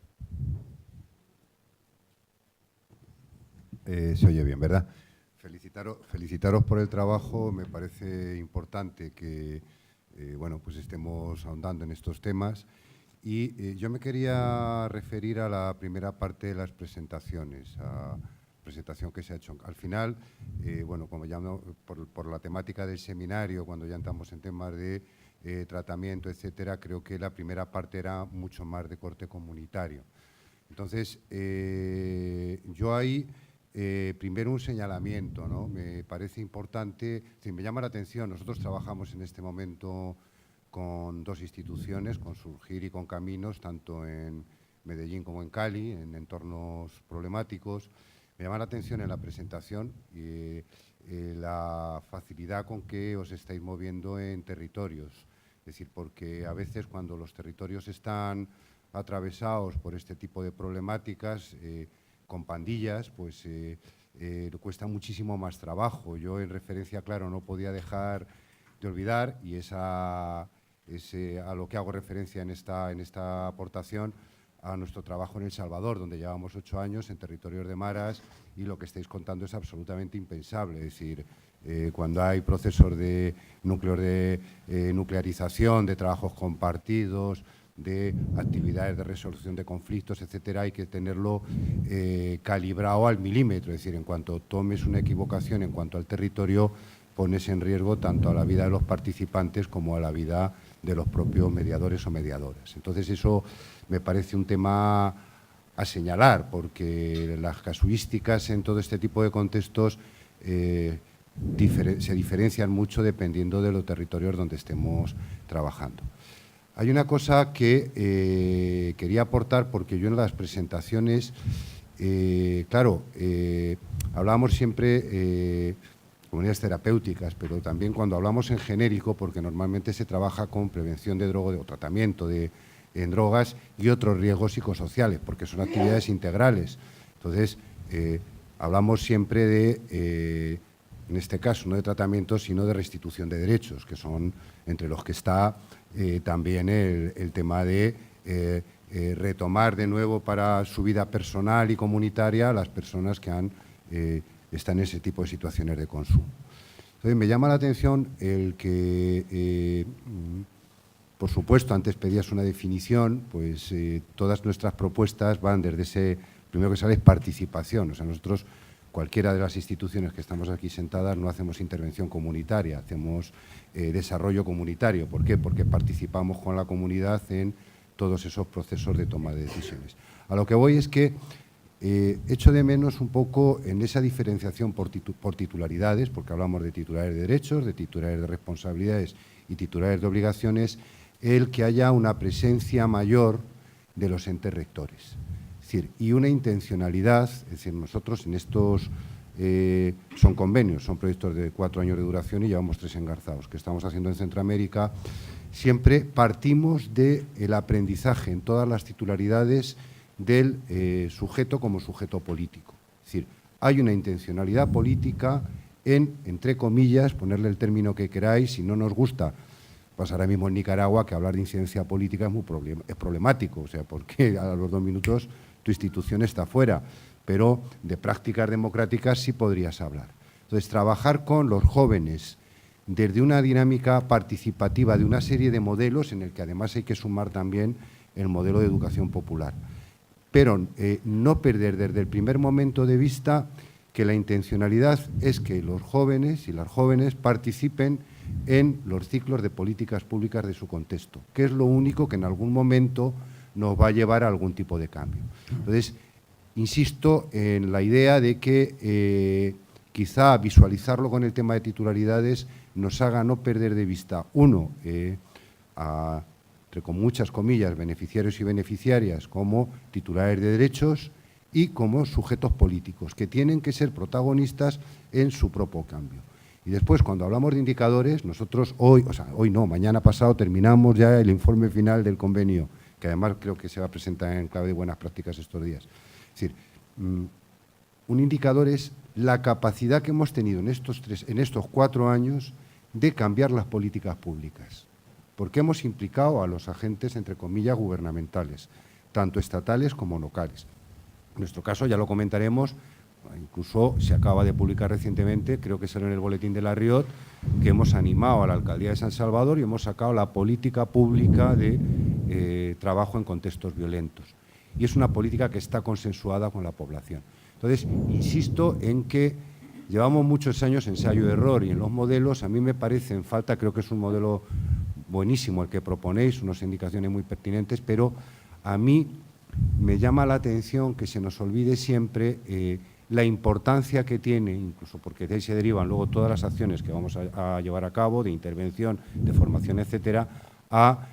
Se oye bien, ¿verdad? Felicitaros por el trabajo. Me parece importante que bueno, pues estemos ahondando en estos temas. Y yo me quería referir a la primera parte de las presentaciones, a presentación que se ha hecho. Al final, bueno, como ya por la temática del seminario, cuando ya entramos en temas de tratamiento, etcétera, creo que la primera parte era mucho más de corte comunitario. Entonces, yo ahí, primero un señalamiento, ¿no? Me parece importante, me llama la atención, nosotros trabajamos en este momento con 2 instituciones, con Surgir y con Caminos, tanto en Medellín como en Cali, en entornos problemáticos. Me llama la atención en la presentación la facilidad con que os estáis moviendo en territorios. Es decir, porque a veces cuando los territorios están atravesados por este tipo de problemáticas, con pandillas, pues cuesta muchísimo más trabajo. Yo, en referencia, claro, no podía dejar de olvidar, y es a lo que hago referencia en esta aportación, a nuestro trabajo en El Salvador, donde llevamos 8 años en territorios de maras, y lo que estáis contando es absolutamente impensable. Es decir, cuando hay procesos de núcleos de nuclearización, de trabajos compartidos, de actividades de resolución de conflictos, etcétera, hay que tenerlo calibrado al milímetro. Es decir, en cuanto tomes una equivocación en cuanto al territorio, pones en riesgo tanto a la vida de los participantes como a la vida de los propios mediadores o mediadoras. Entonces, eso me parece un tema a señalar, porque las casuísticas en todo este tipo de contextos se diferencian mucho dependiendo de los territorios donde estemos trabajando. Hay una cosa que quería aportar, porque yo en las presentaciones, claro, hablábamos siempre comunidades terapéuticas, pero también cuando hablamos en genérico, porque normalmente se trabaja con prevención de drogas o tratamiento en drogas y otros riesgos psicosociales, porque son actividades integrales. Entonces, hablamos siempre de, en este caso, no de tratamiento, sino de restitución de derechos, que son entre los que está también el tema de retomar de nuevo para su vida personal y comunitaria a las personas que están en ese tipo de situaciones de consumo. Entonces, me llama la atención el que, por supuesto, antes pedías una definición, pues todas nuestras propuestas van desde ese, primero que sale es participación. O sea, nosotros, cualquiera de las instituciones que estamos aquí sentadas, no hacemos intervención comunitaria, hacemos desarrollo comunitario. ¿Por qué? Porque participamos con la comunidad en todos esos procesos de toma de decisiones. A lo que voy es que echo de menos un poco en esa diferenciación por titularidades, porque hablamos de titulares de derechos, de titulares de responsabilidades y titulares de obligaciones, el que haya una presencia mayor de los entes rectores. Es decir, y una intencionalidad, es decir, nosotros en estos, son convenios, son proyectos de 4 años de duración y llevamos 3 engarzados, que estamos haciendo en Centroamérica. Siempre partimos del aprendizaje en todas las titularidades del sujeto como sujeto político. Es decir, hay una intencionalidad política en, entre comillas, ponerle el término que queráis, si no nos gusta, pues ahora mismo en Nicaragua, que hablar de incidencia política es problemático, o sea, porque a los 2 minutos tu institución está fuera, pero de prácticas democráticas sí podrías hablar. Entonces, trabajar con los jóvenes desde una dinámica participativa de una serie de modelos, en el que además hay que sumar también el modelo de educación popular. Pero no perder desde el primer momento de vista que la intencionalidad es que los jóvenes y las jóvenes participen en los ciclos de políticas públicas de su contexto, que es lo único que en algún momento nos va a llevar a algún tipo de cambio. Entonces, insisto en la idea de que quizá visualizarlo con el tema de titularidades nos haga no perder de vista, uno, con muchas comillas, beneficiarios y beneficiarias como titulares de derechos y como sujetos políticos, que tienen que ser protagonistas en su propio cambio. Y después, cuando hablamos de indicadores, nosotros hoy no, mañana pasado terminamos ya el informe final del convenio, que además creo que se va a presentar en clave de buenas prácticas estos días. Es decir, un indicador es la capacidad que hemos tenido en estos 4 años de cambiar las políticas públicas, porque hemos implicado a los agentes, entre comillas, gubernamentales, tanto estatales como locales. En nuestro caso, ya lo comentaremos, incluso se acaba de publicar recientemente, creo que salió en el boletín de la Riot, que hemos animado a la Alcaldía de San Salvador y hemos sacado la política pública de trabajo en contextos violentos. Y es una política que está consensuada con la población. Entonces, insisto en que llevamos muchos años ensayo-error y en los modelos a mí me parecen falta, creo que es un modelo buenísimo el que proponéis, unas indicaciones muy pertinentes, pero a mí me llama la atención que se nos olvide siempre la importancia que tiene, incluso porque de ahí se derivan luego todas las acciones que vamos a llevar a cabo, de intervención, de formación, etcétera, a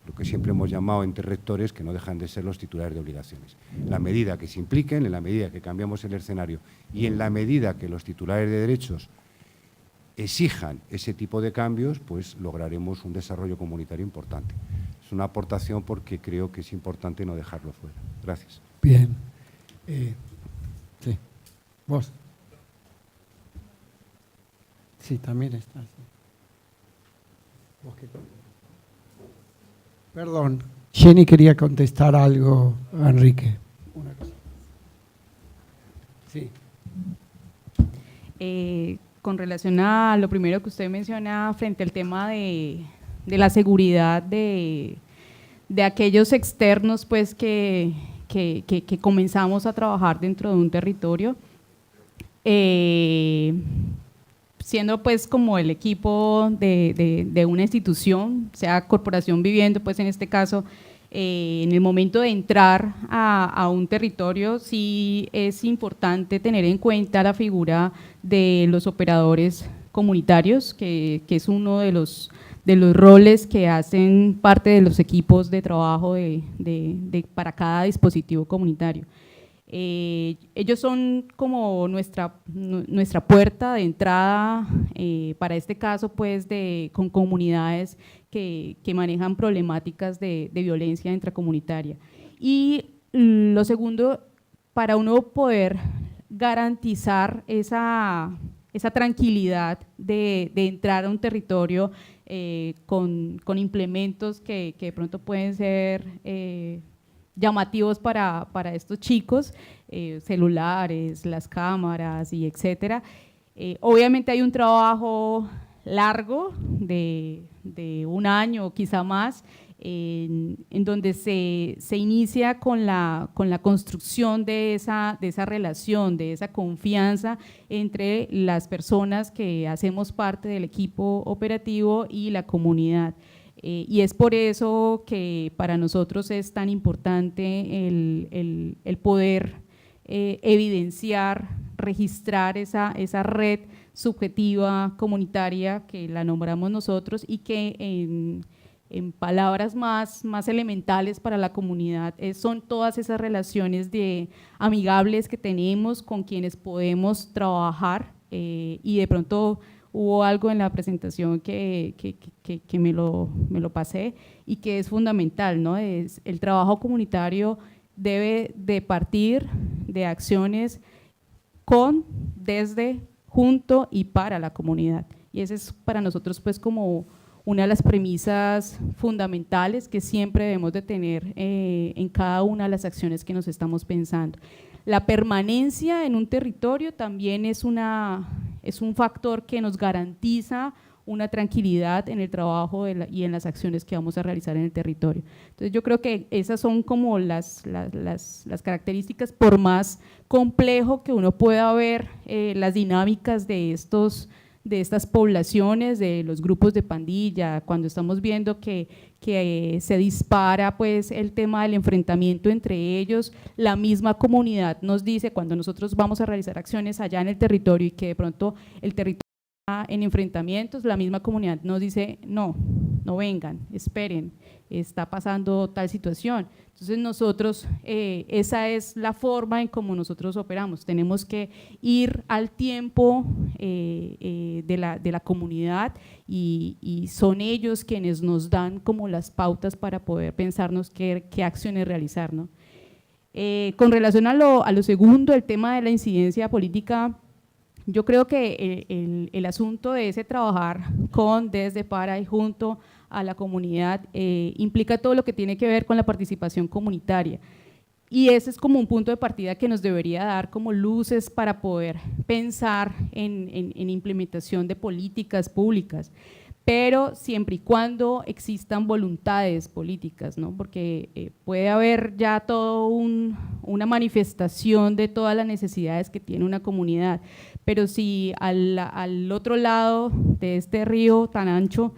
lo que siempre hemos llamado entes rectores, que no dejan de ser los titulares de obligaciones. En la medida que se impliquen, en la medida que cambiamos el escenario y en la medida que los titulares de derechos exijan ese tipo de cambios, pues lograremos un desarrollo comunitario importante. Es una aportación porque creo que es importante no dejarlo fuera. Gracias. Bien. Sí. ¿Vos? Sí, también estás. ¿Vos qué? Perdón, Jenny quería contestar algo a Enrique. Una cosa. Sí. Con relación a lo primero que usted menciona frente al tema de la seguridad de aquellos externos pues que comenzamos a trabajar dentro de un territorio, siendo pues como el equipo de una institución, sea Corporación Viviendo, pues en este caso, en el momento de entrar a un territorio sí es importante tener en cuenta la figura de los operadores comunitarios, que es uno de los roles que hacen parte de los equipos de trabajo para cada dispositivo comunitario. Ellos son como nuestra puerta de entrada para este caso pues con comunidades que manejan problemáticas de violencia intracomunitaria. Y lo segundo, para uno poder garantizar esa tranquilidad de entrar a un territorio con implementos que de pronto pueden ser llamativos para estos chicos, celulares, las cámaras y etcétera. Obviamente hay un trabajo largo de 1 año o quizá más, en donde se inicia con la construcción de esa relación, de esa confianza entre las personas que hacemos parte del equipo operativo y la comunidad. Y es por eso que para nosotros es tan importante el poder evidenciar, registrar esa red subjetiva comunitaria que la nombramos nosotros y que en palabras más elementales para la comunidad son todas esas relaciones amigables que tenemos con quienes podemos trabajar y de pronto hubo algo en la presentación que me lo pasé y que es fundamental, ¿no? El trabajo comunitario debe de partir de acciones con, desde, junto y para la comunidad. Y ese es para nosotros pues como una de las premisas fundamentales que siempre debemos de tener en cada una de las acciones que nos estamos pensando. La permanencia en un territorio también es un factor que nos garantiza una tranquilidad en el trabajo y en las acciones que vamos a realizar en el territorio. Entonces yo creo que esas son como las características, por más complejo que uno pueda ver las dinámicas de estas poblaciones, de los grupos de pandilla, cuando estamos viendo que se dispara pues el tema del enfrentamiento entre ellos, la misma comunidad nos dice cuando nosotros vamos a realizar acciones allá en el territorio y que de pronto el territorio está en enfrentamientos, la misma comunidad nos dice no vengan, esperen, está pasando tal situación. Entonces nosotros, esa es la forma en cómo nosotros operamos, tenemos que ir al tiempo de la comunidad y son ellos quienes nos dan como las pautas para poder pensarnos qué acciones realizar, ¿no? Con relación a lo segundo, el tema de la incidencia política, yo creo que el asunto de ese trabajar con, desde, para y junto a la comunidad implica todo lo que tiene que ver con la participación comunitaria y ese es como un punto de partida que nos debería dar como luces para poder pensar en implementación de políticas públicas, pero siempre y cuando existan voluntades políticas, ¿no? Porque puede haber ya toda una manifestación de todas las necesidades que tiene una comunidad, pero si al otro lado de este río tan ancho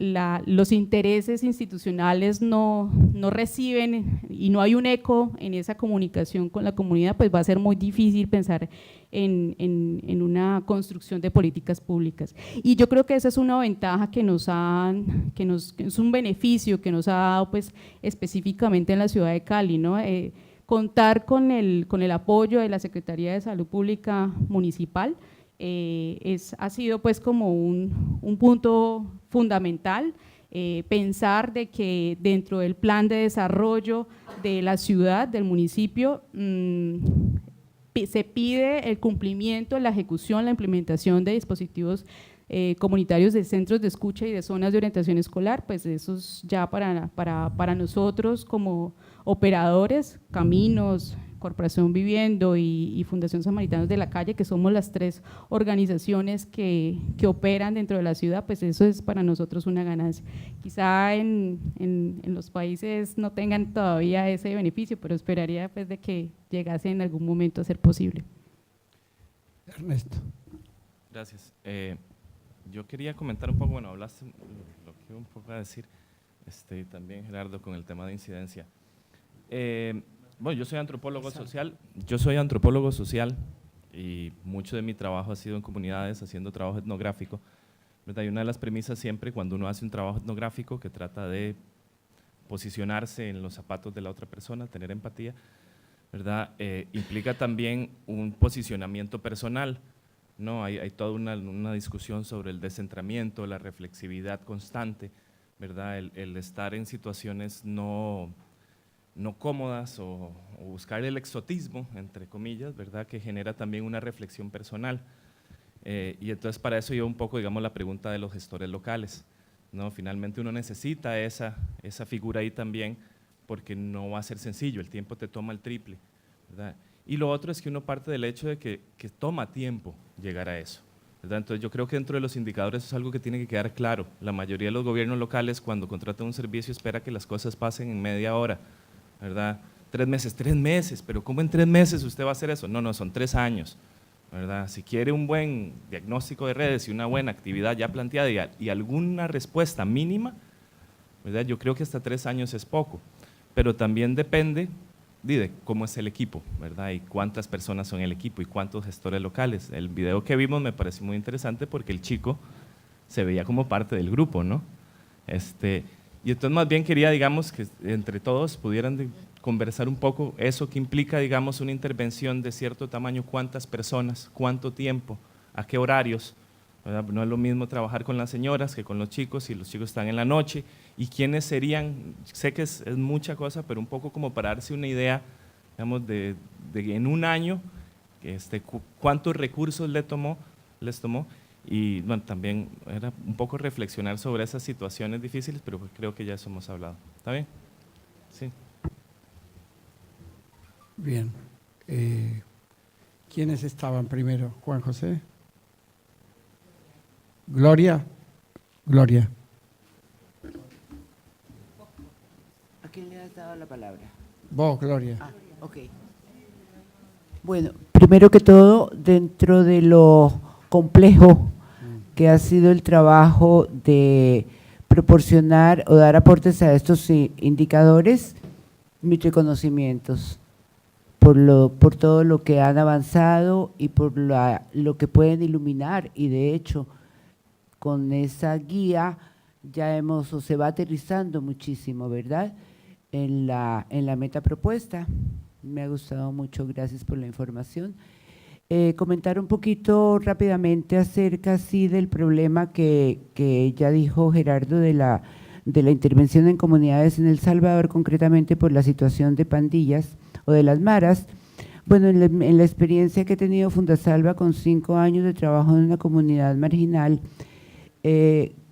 los intereses institucionales no reciben y no hay un eco en esa comunicación con la comunidad, pues va a ser muy difícil pensar en una construcción de políticas públicas. Y yo creo que esa es una ventaja que es un beneficio que nos ha dado pues específicamente en la ciudad de Cali, ¿no? Contar con el apoyo de la Secretaría de Salud Pública Municipal ha sido pues como un punto fundamental, pensar de que dentro del plan de desarrollo de la ciudad, del municipio, se pide el cumplimiento, la ejecución, la implementación de dispositivos comunitarios de centros de escucha y de zonas de orientación escolar, pues eso es ya para nosotros como operadores, Caminos, Corporación Viviendo y Fundación Samaritanos de la Calle, que somos las 3 organizaciones que operan dentro de la ciudad, pues eso es para nosotros una ganancia. Quizá en los países no tengan todavía ese beneficio, pero esperaría pues de que llegase en algún momento a ser posible. Ernesto. Gracias. Yo quería comentar un poco, bueno, hablaste lo que iba un poco a decir, también Gerardo, con el tema de incidencia. Bueno, yo soy antropólogo social y mucho de mi trabajo ha sido en comunidades haciendo trabajo etnográfico, ¿verdad? Y una de las premisas siempre cuando uno hace un trabajo etnográfico que trata de posicionarse en los zapatos de la otra persona, tener empatía, ¿verdad? Implica también un posicionamiento personal, ¿no? Hay toda una discusión sobre el descentramiento, la reflexividad constante, ¿verdad? El estar en situaciones no cómodas o buscar el exotismo, entre comillas, ¿verdad? Que genera también una reflexión personal. Y entonces para eso yo un poco, digamos, la pregunta de los gestores locales, ¿no? Finalmente uno necesita esa figura ahí también, porque no va a ser sencillo, el tiempo te toma el triple, ¿verdad? Y lo otro es que uno parte del hecho de que toma tiempo llegar a eso, ¿verdad? Entonces yo creo que dentro de los indicadores es algo que tiene que quedar claro. La mayoría de los gobiernos locales cuando contratan un servicio espera que las cosas pasen en media hora, ¿verdad? 3 meses, pero ¿cómo en 3 meses usted va a hacer eso? No, son 3 años, ¿verdad? Si quiere un buen diagnóstico de redes y una buena actividad ya planteada y alguna respuesta mínima, ¿verdad? Yo creo que hasta 3 años es poco, pero también depende de cómo es el equipo, ¿verdad? Y cuántas personas son el equipo y cuántos gestores locales. El video que vimos me pareció muy interesante porque el chico se veía como parte del grupo, ¿no? Y entonces más bien quería, digamos, que entre todos pudieran conversar un poco eso que implica, digamos, una intervención de cierto tamaño, cuántas personas, cuánto tiempo, a qué horarios, ¿verdad? No es lo mismo trabajar con las señoras que con los chicos, si los chicos están en la noche, y quiénes serían, sé que es mucha cosa, pero un poco como para darse una idea, digamos, de en un año, cuántos recursos les tomó, y bueno, también era un poco reflexionar sobre esas situaciones difíciles, pero creo que ya eso hemos hablado. ¿Está bien? Sí. Bien. ¿Quiénes estaban primero? Juan José. Gloria. ¿A quién le has dado la palabra? Vos, Gloria. Ah, ok. Bueno, primero que todo, dentro de lo complejo que ha sido el trabajo de proporcionar o dar aportes a estos indicadores, mis reconocimientos por todo lo que han avanzado y por lo que pueden iluminar, y de hecho con esa guía ya se va aterrizando muchísimo, ¿verdad?, en la meta propuesta. Me ha gustado mucho, gracias por la información. Comentar un poquito rápidamente acerca del problema que ya dijo Gerardo de la intervención en comunidades en El Salvador, concretamente por la situación de pandillas o de las maras. Bueno, en la experiencia que he tenido Fundasalva con 5 años de trabajo en una comunidad marginal,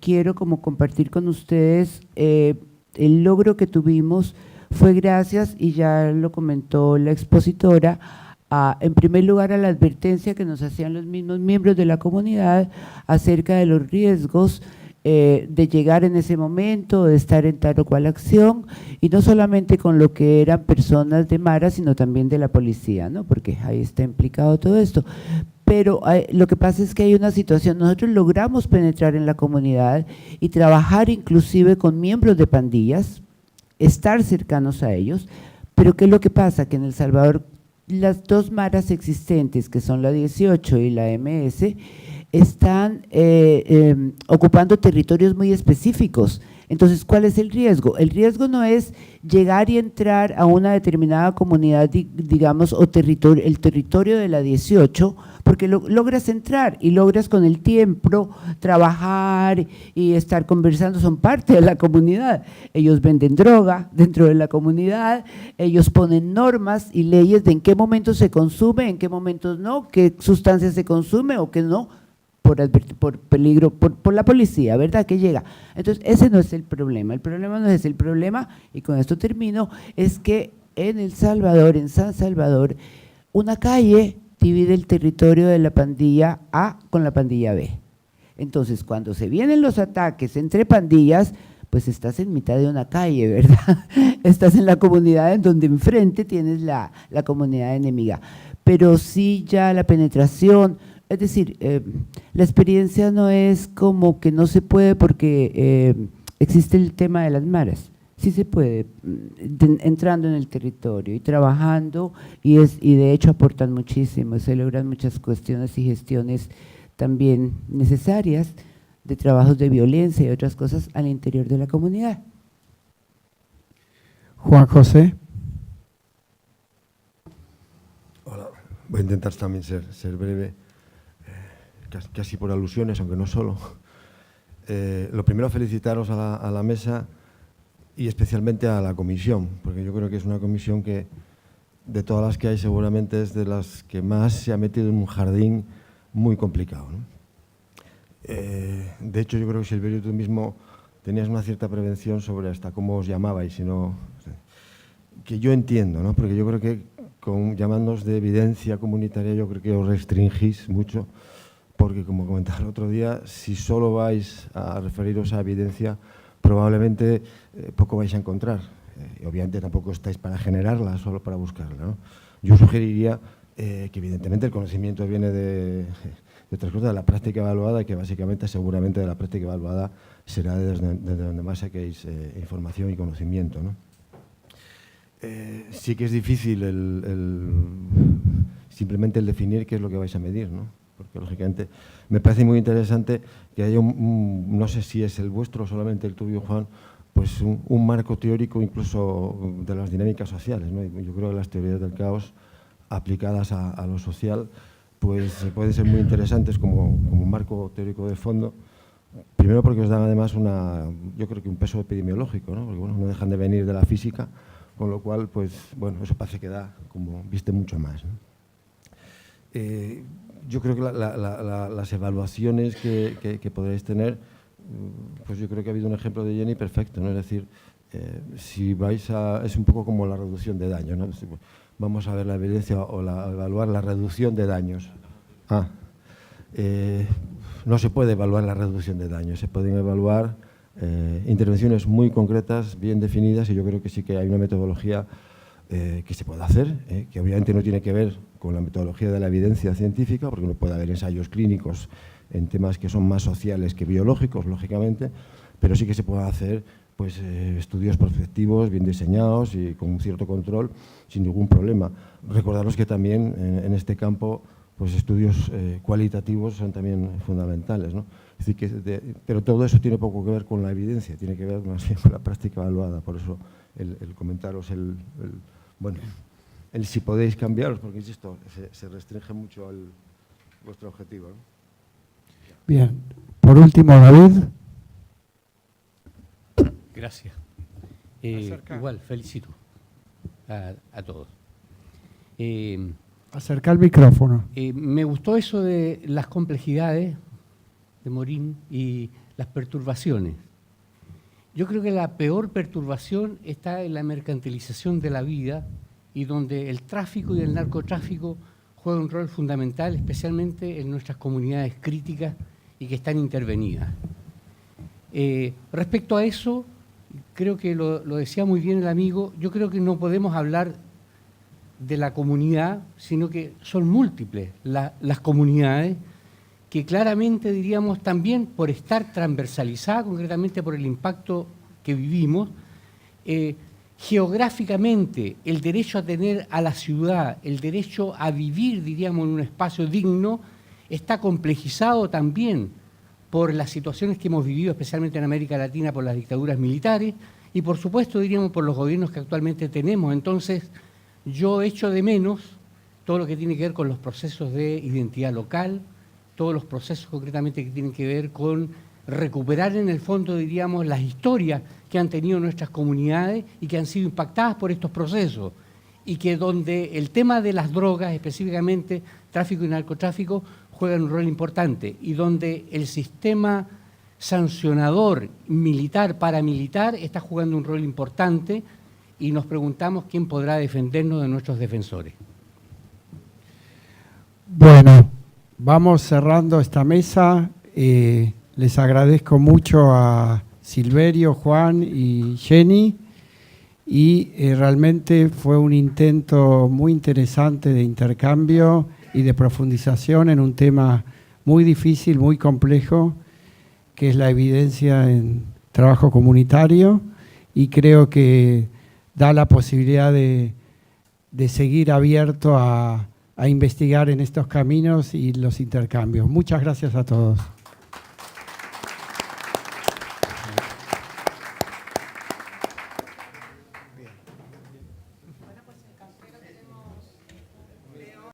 quiero como compartir con ustedes el logro que tuvimos fue gracias, y ya lo comentó la expositora, en primer lugar a la advertencia que nos hacían los mismos miembros de la comunidad acerca de los riesgos de llegar en ese momento, de estar en tal o cual acción, y no solamente con lo que eran personas de Mara, sino también de la policía, ¿no? Porque ahí está implicado todo esto. pero lo que pasa es que hay una situación, nosotros logramos penetrar en la comunidad y trabajar inclusive con miembros de pandillas, estar cercanos a ellos, pero ¿qué es lo que pasa? Que en El Salvador las dos maras existentes, que son la 18 y la MS, están ocupando territorios muy específicos. Entonces, ¿cuál es el riesgo? El riesgo no es llegar y entrar a una determinada comunidad, digamos, o territorio, el territorio de la 18, porque logras entrar y logras con el tiempo trabajar y estar conversando, son parte de la comunidad. Ellos venden droga dentro de la comunidad, ellos ponen normas y leyes de en qué momentos se consume, en qué momentos no, qué sustancias se consume o qué no, por peligro, por la policía, ¿verdad? Que llega. Entonces, ese no es el problema no es el problema, y con esto termino, es que en El Salvador, en San Salvador, una calle divide el territorio de la pandilla A con la pandilla B. Entonces, cuando se vienen los ataques entre pandillas, pues estás en mitad de una calle, ¿verdad? Estás en la comunidad en donde enfrente tienes la comunidad enemiga. Pero sí ya la penetración, es decir, la experiencia no es como que no se puede porque existe el tema de las maras. Sí se puede, entrando en el territorio y trabajando, y de hecho aportan muchísimo, se logran muchas cuestiones y gestiones también necesarias de trabajos de violencia y otras cosas al interior de la comunidad. Juan José. Hola, voy a intentar también ser breve, casi por alusiones, aunque no solo. Lo primero, felicitaros a la mesa y especialmente a la comisión, porque yo creo que es una comisión que, de todas las que hay, seguramente es de las que más se ha metido en un jardín muy complicado, ¿no? De hecho, yo creo que, Silverio, tú mismo tenías una cierta prevención sobre hasta cómo os llamabais, sino que yo entiendo, ¿no? Porque yo creo que llamándoos de evidencia comunitaria, yo creo que os restringís mucho, porque, como comentaba el otro día, si solo vais a referiros a evidencia, probablemente poco vais a encontrar. Y obviamente tampoco estáis para generarla, solo para buscarla, ¿no? Yo sugeriría que evidentemente el conocimiento viene de otras cosas, de la práctica evaluada, y que básicamente, seguramente, de la práctica evaluada será desde donde más saquéis información y conocimiento, ¿no? Sí que es difícil simplemente el definir qué es lo que vais a medir, ¿no? Porque, lógicamente, me parece muy interesante que haya no sé si es el vuestro o solamente el tuyo, Juan, pues un marco teórico incluso de las dinámicas sociales, ¿no? Yo creo que las teorías del caos aplicadas a lo social pues pueden ser muy interesantes como un marco teórico de fondo, primero porque os dan además yo creo que un peso epidemiológico, ¿no? Porque, bueno, no dejan de venir de la física, con lo cual, pues, bueno, eso parece que da, como viste, mucho más, ¿no? Yo creo que las evaluaciones que podréis tener, pues yo creo que ha habido un ejemplo de Jenny perfecto, ¿no? Es decir, si vais es un poco como la reducción de daños, ¿no? Vamos a ver la evidencia o evaluar la reducción de daños. No se puede evaluar la reducción de daños, se pueden evaluar intervenciones muy concretas, bien definidas, y yo creo que sí que hay una metodología que se puede hacer, que obviamente no tiene que ver con la metodología de la evidencia científica, porque no puede haber ensayos clínicos en temas que son más sociales que biológicos, lógicamente, pero sí que se pueden hacer pues, estudios prospectivos, bien diseñados y con un cierto control, sin ningún problema. Recordaros que también en este campo pues, estudios cualitativos son también fundamentales, ¿no? Es decir, pero todo eso tiene poco que ver con la evidencia, tiene que ver más bien con la práctica evaluada, por eso el comentaros bueno, el si podéis cambiaros, porque, insisto, se restringe mucho vuestro objetivo, ¿no? Bien. Por último, David. Gracias. Igual, felicito a todos. Acerca el micrófono. Me gustó eso de las complejidades de Morín y las perturbaciones. Yo creo que la peor perturbación está en la mercantilización de la vida, y donde el tráfico y el narcotráfico juegan un rol fundamental, especialmente en nuestras comunidades críticas y que están intervenidas. Respecto a eso, creo que lo decía muy bien el amigo, yo creo que no podemos hablar de la comunidad, sino que son múltiples las comunidades que claramente, diríamos, también por estar transversalizadas, concretamente por el impacto que vivimos, geográficamente el derecho a tener a la ciudad, el derecho a vivir, diríamos, en un espacio digno, está complejizado también por las situaciones que hemos vivido, especialmente en América Latina, por las dictaduras militares y, por supuesto, diríamos, por los gobiernos que actualmente tenemos. Entonces, yo echo de menos todo lo que tiene que ver con los procesos de identidad local, todos los procesos concretamente que tienen que ver con recuperar en el fondo, diríamos, las historias que han tenido nuestras comunidades y que han sido impactadas por estos procesos, y que donde el tema de las drogas, específicamente tráfico y narcotráfico, juegan un rol importante, y donde el sistema sancionador militar, paramilitar, está jugando un rol importante, y nos preguntamos quién podrá defendernos de nuestros defensores. Bueno, vamos cerrando esta mesa. Les agradezco mucho a Silverio, Juan y Jenny, y realmente fue un intento muy interesante de intercambio y de profundización en un tema muy difícil, muy complejo, que es la evidencia en trabajo comunitario, y creo que da la posibilidad de seguir abierto a investigar en estos caminos y los intercambios. Muchas gracias a todos.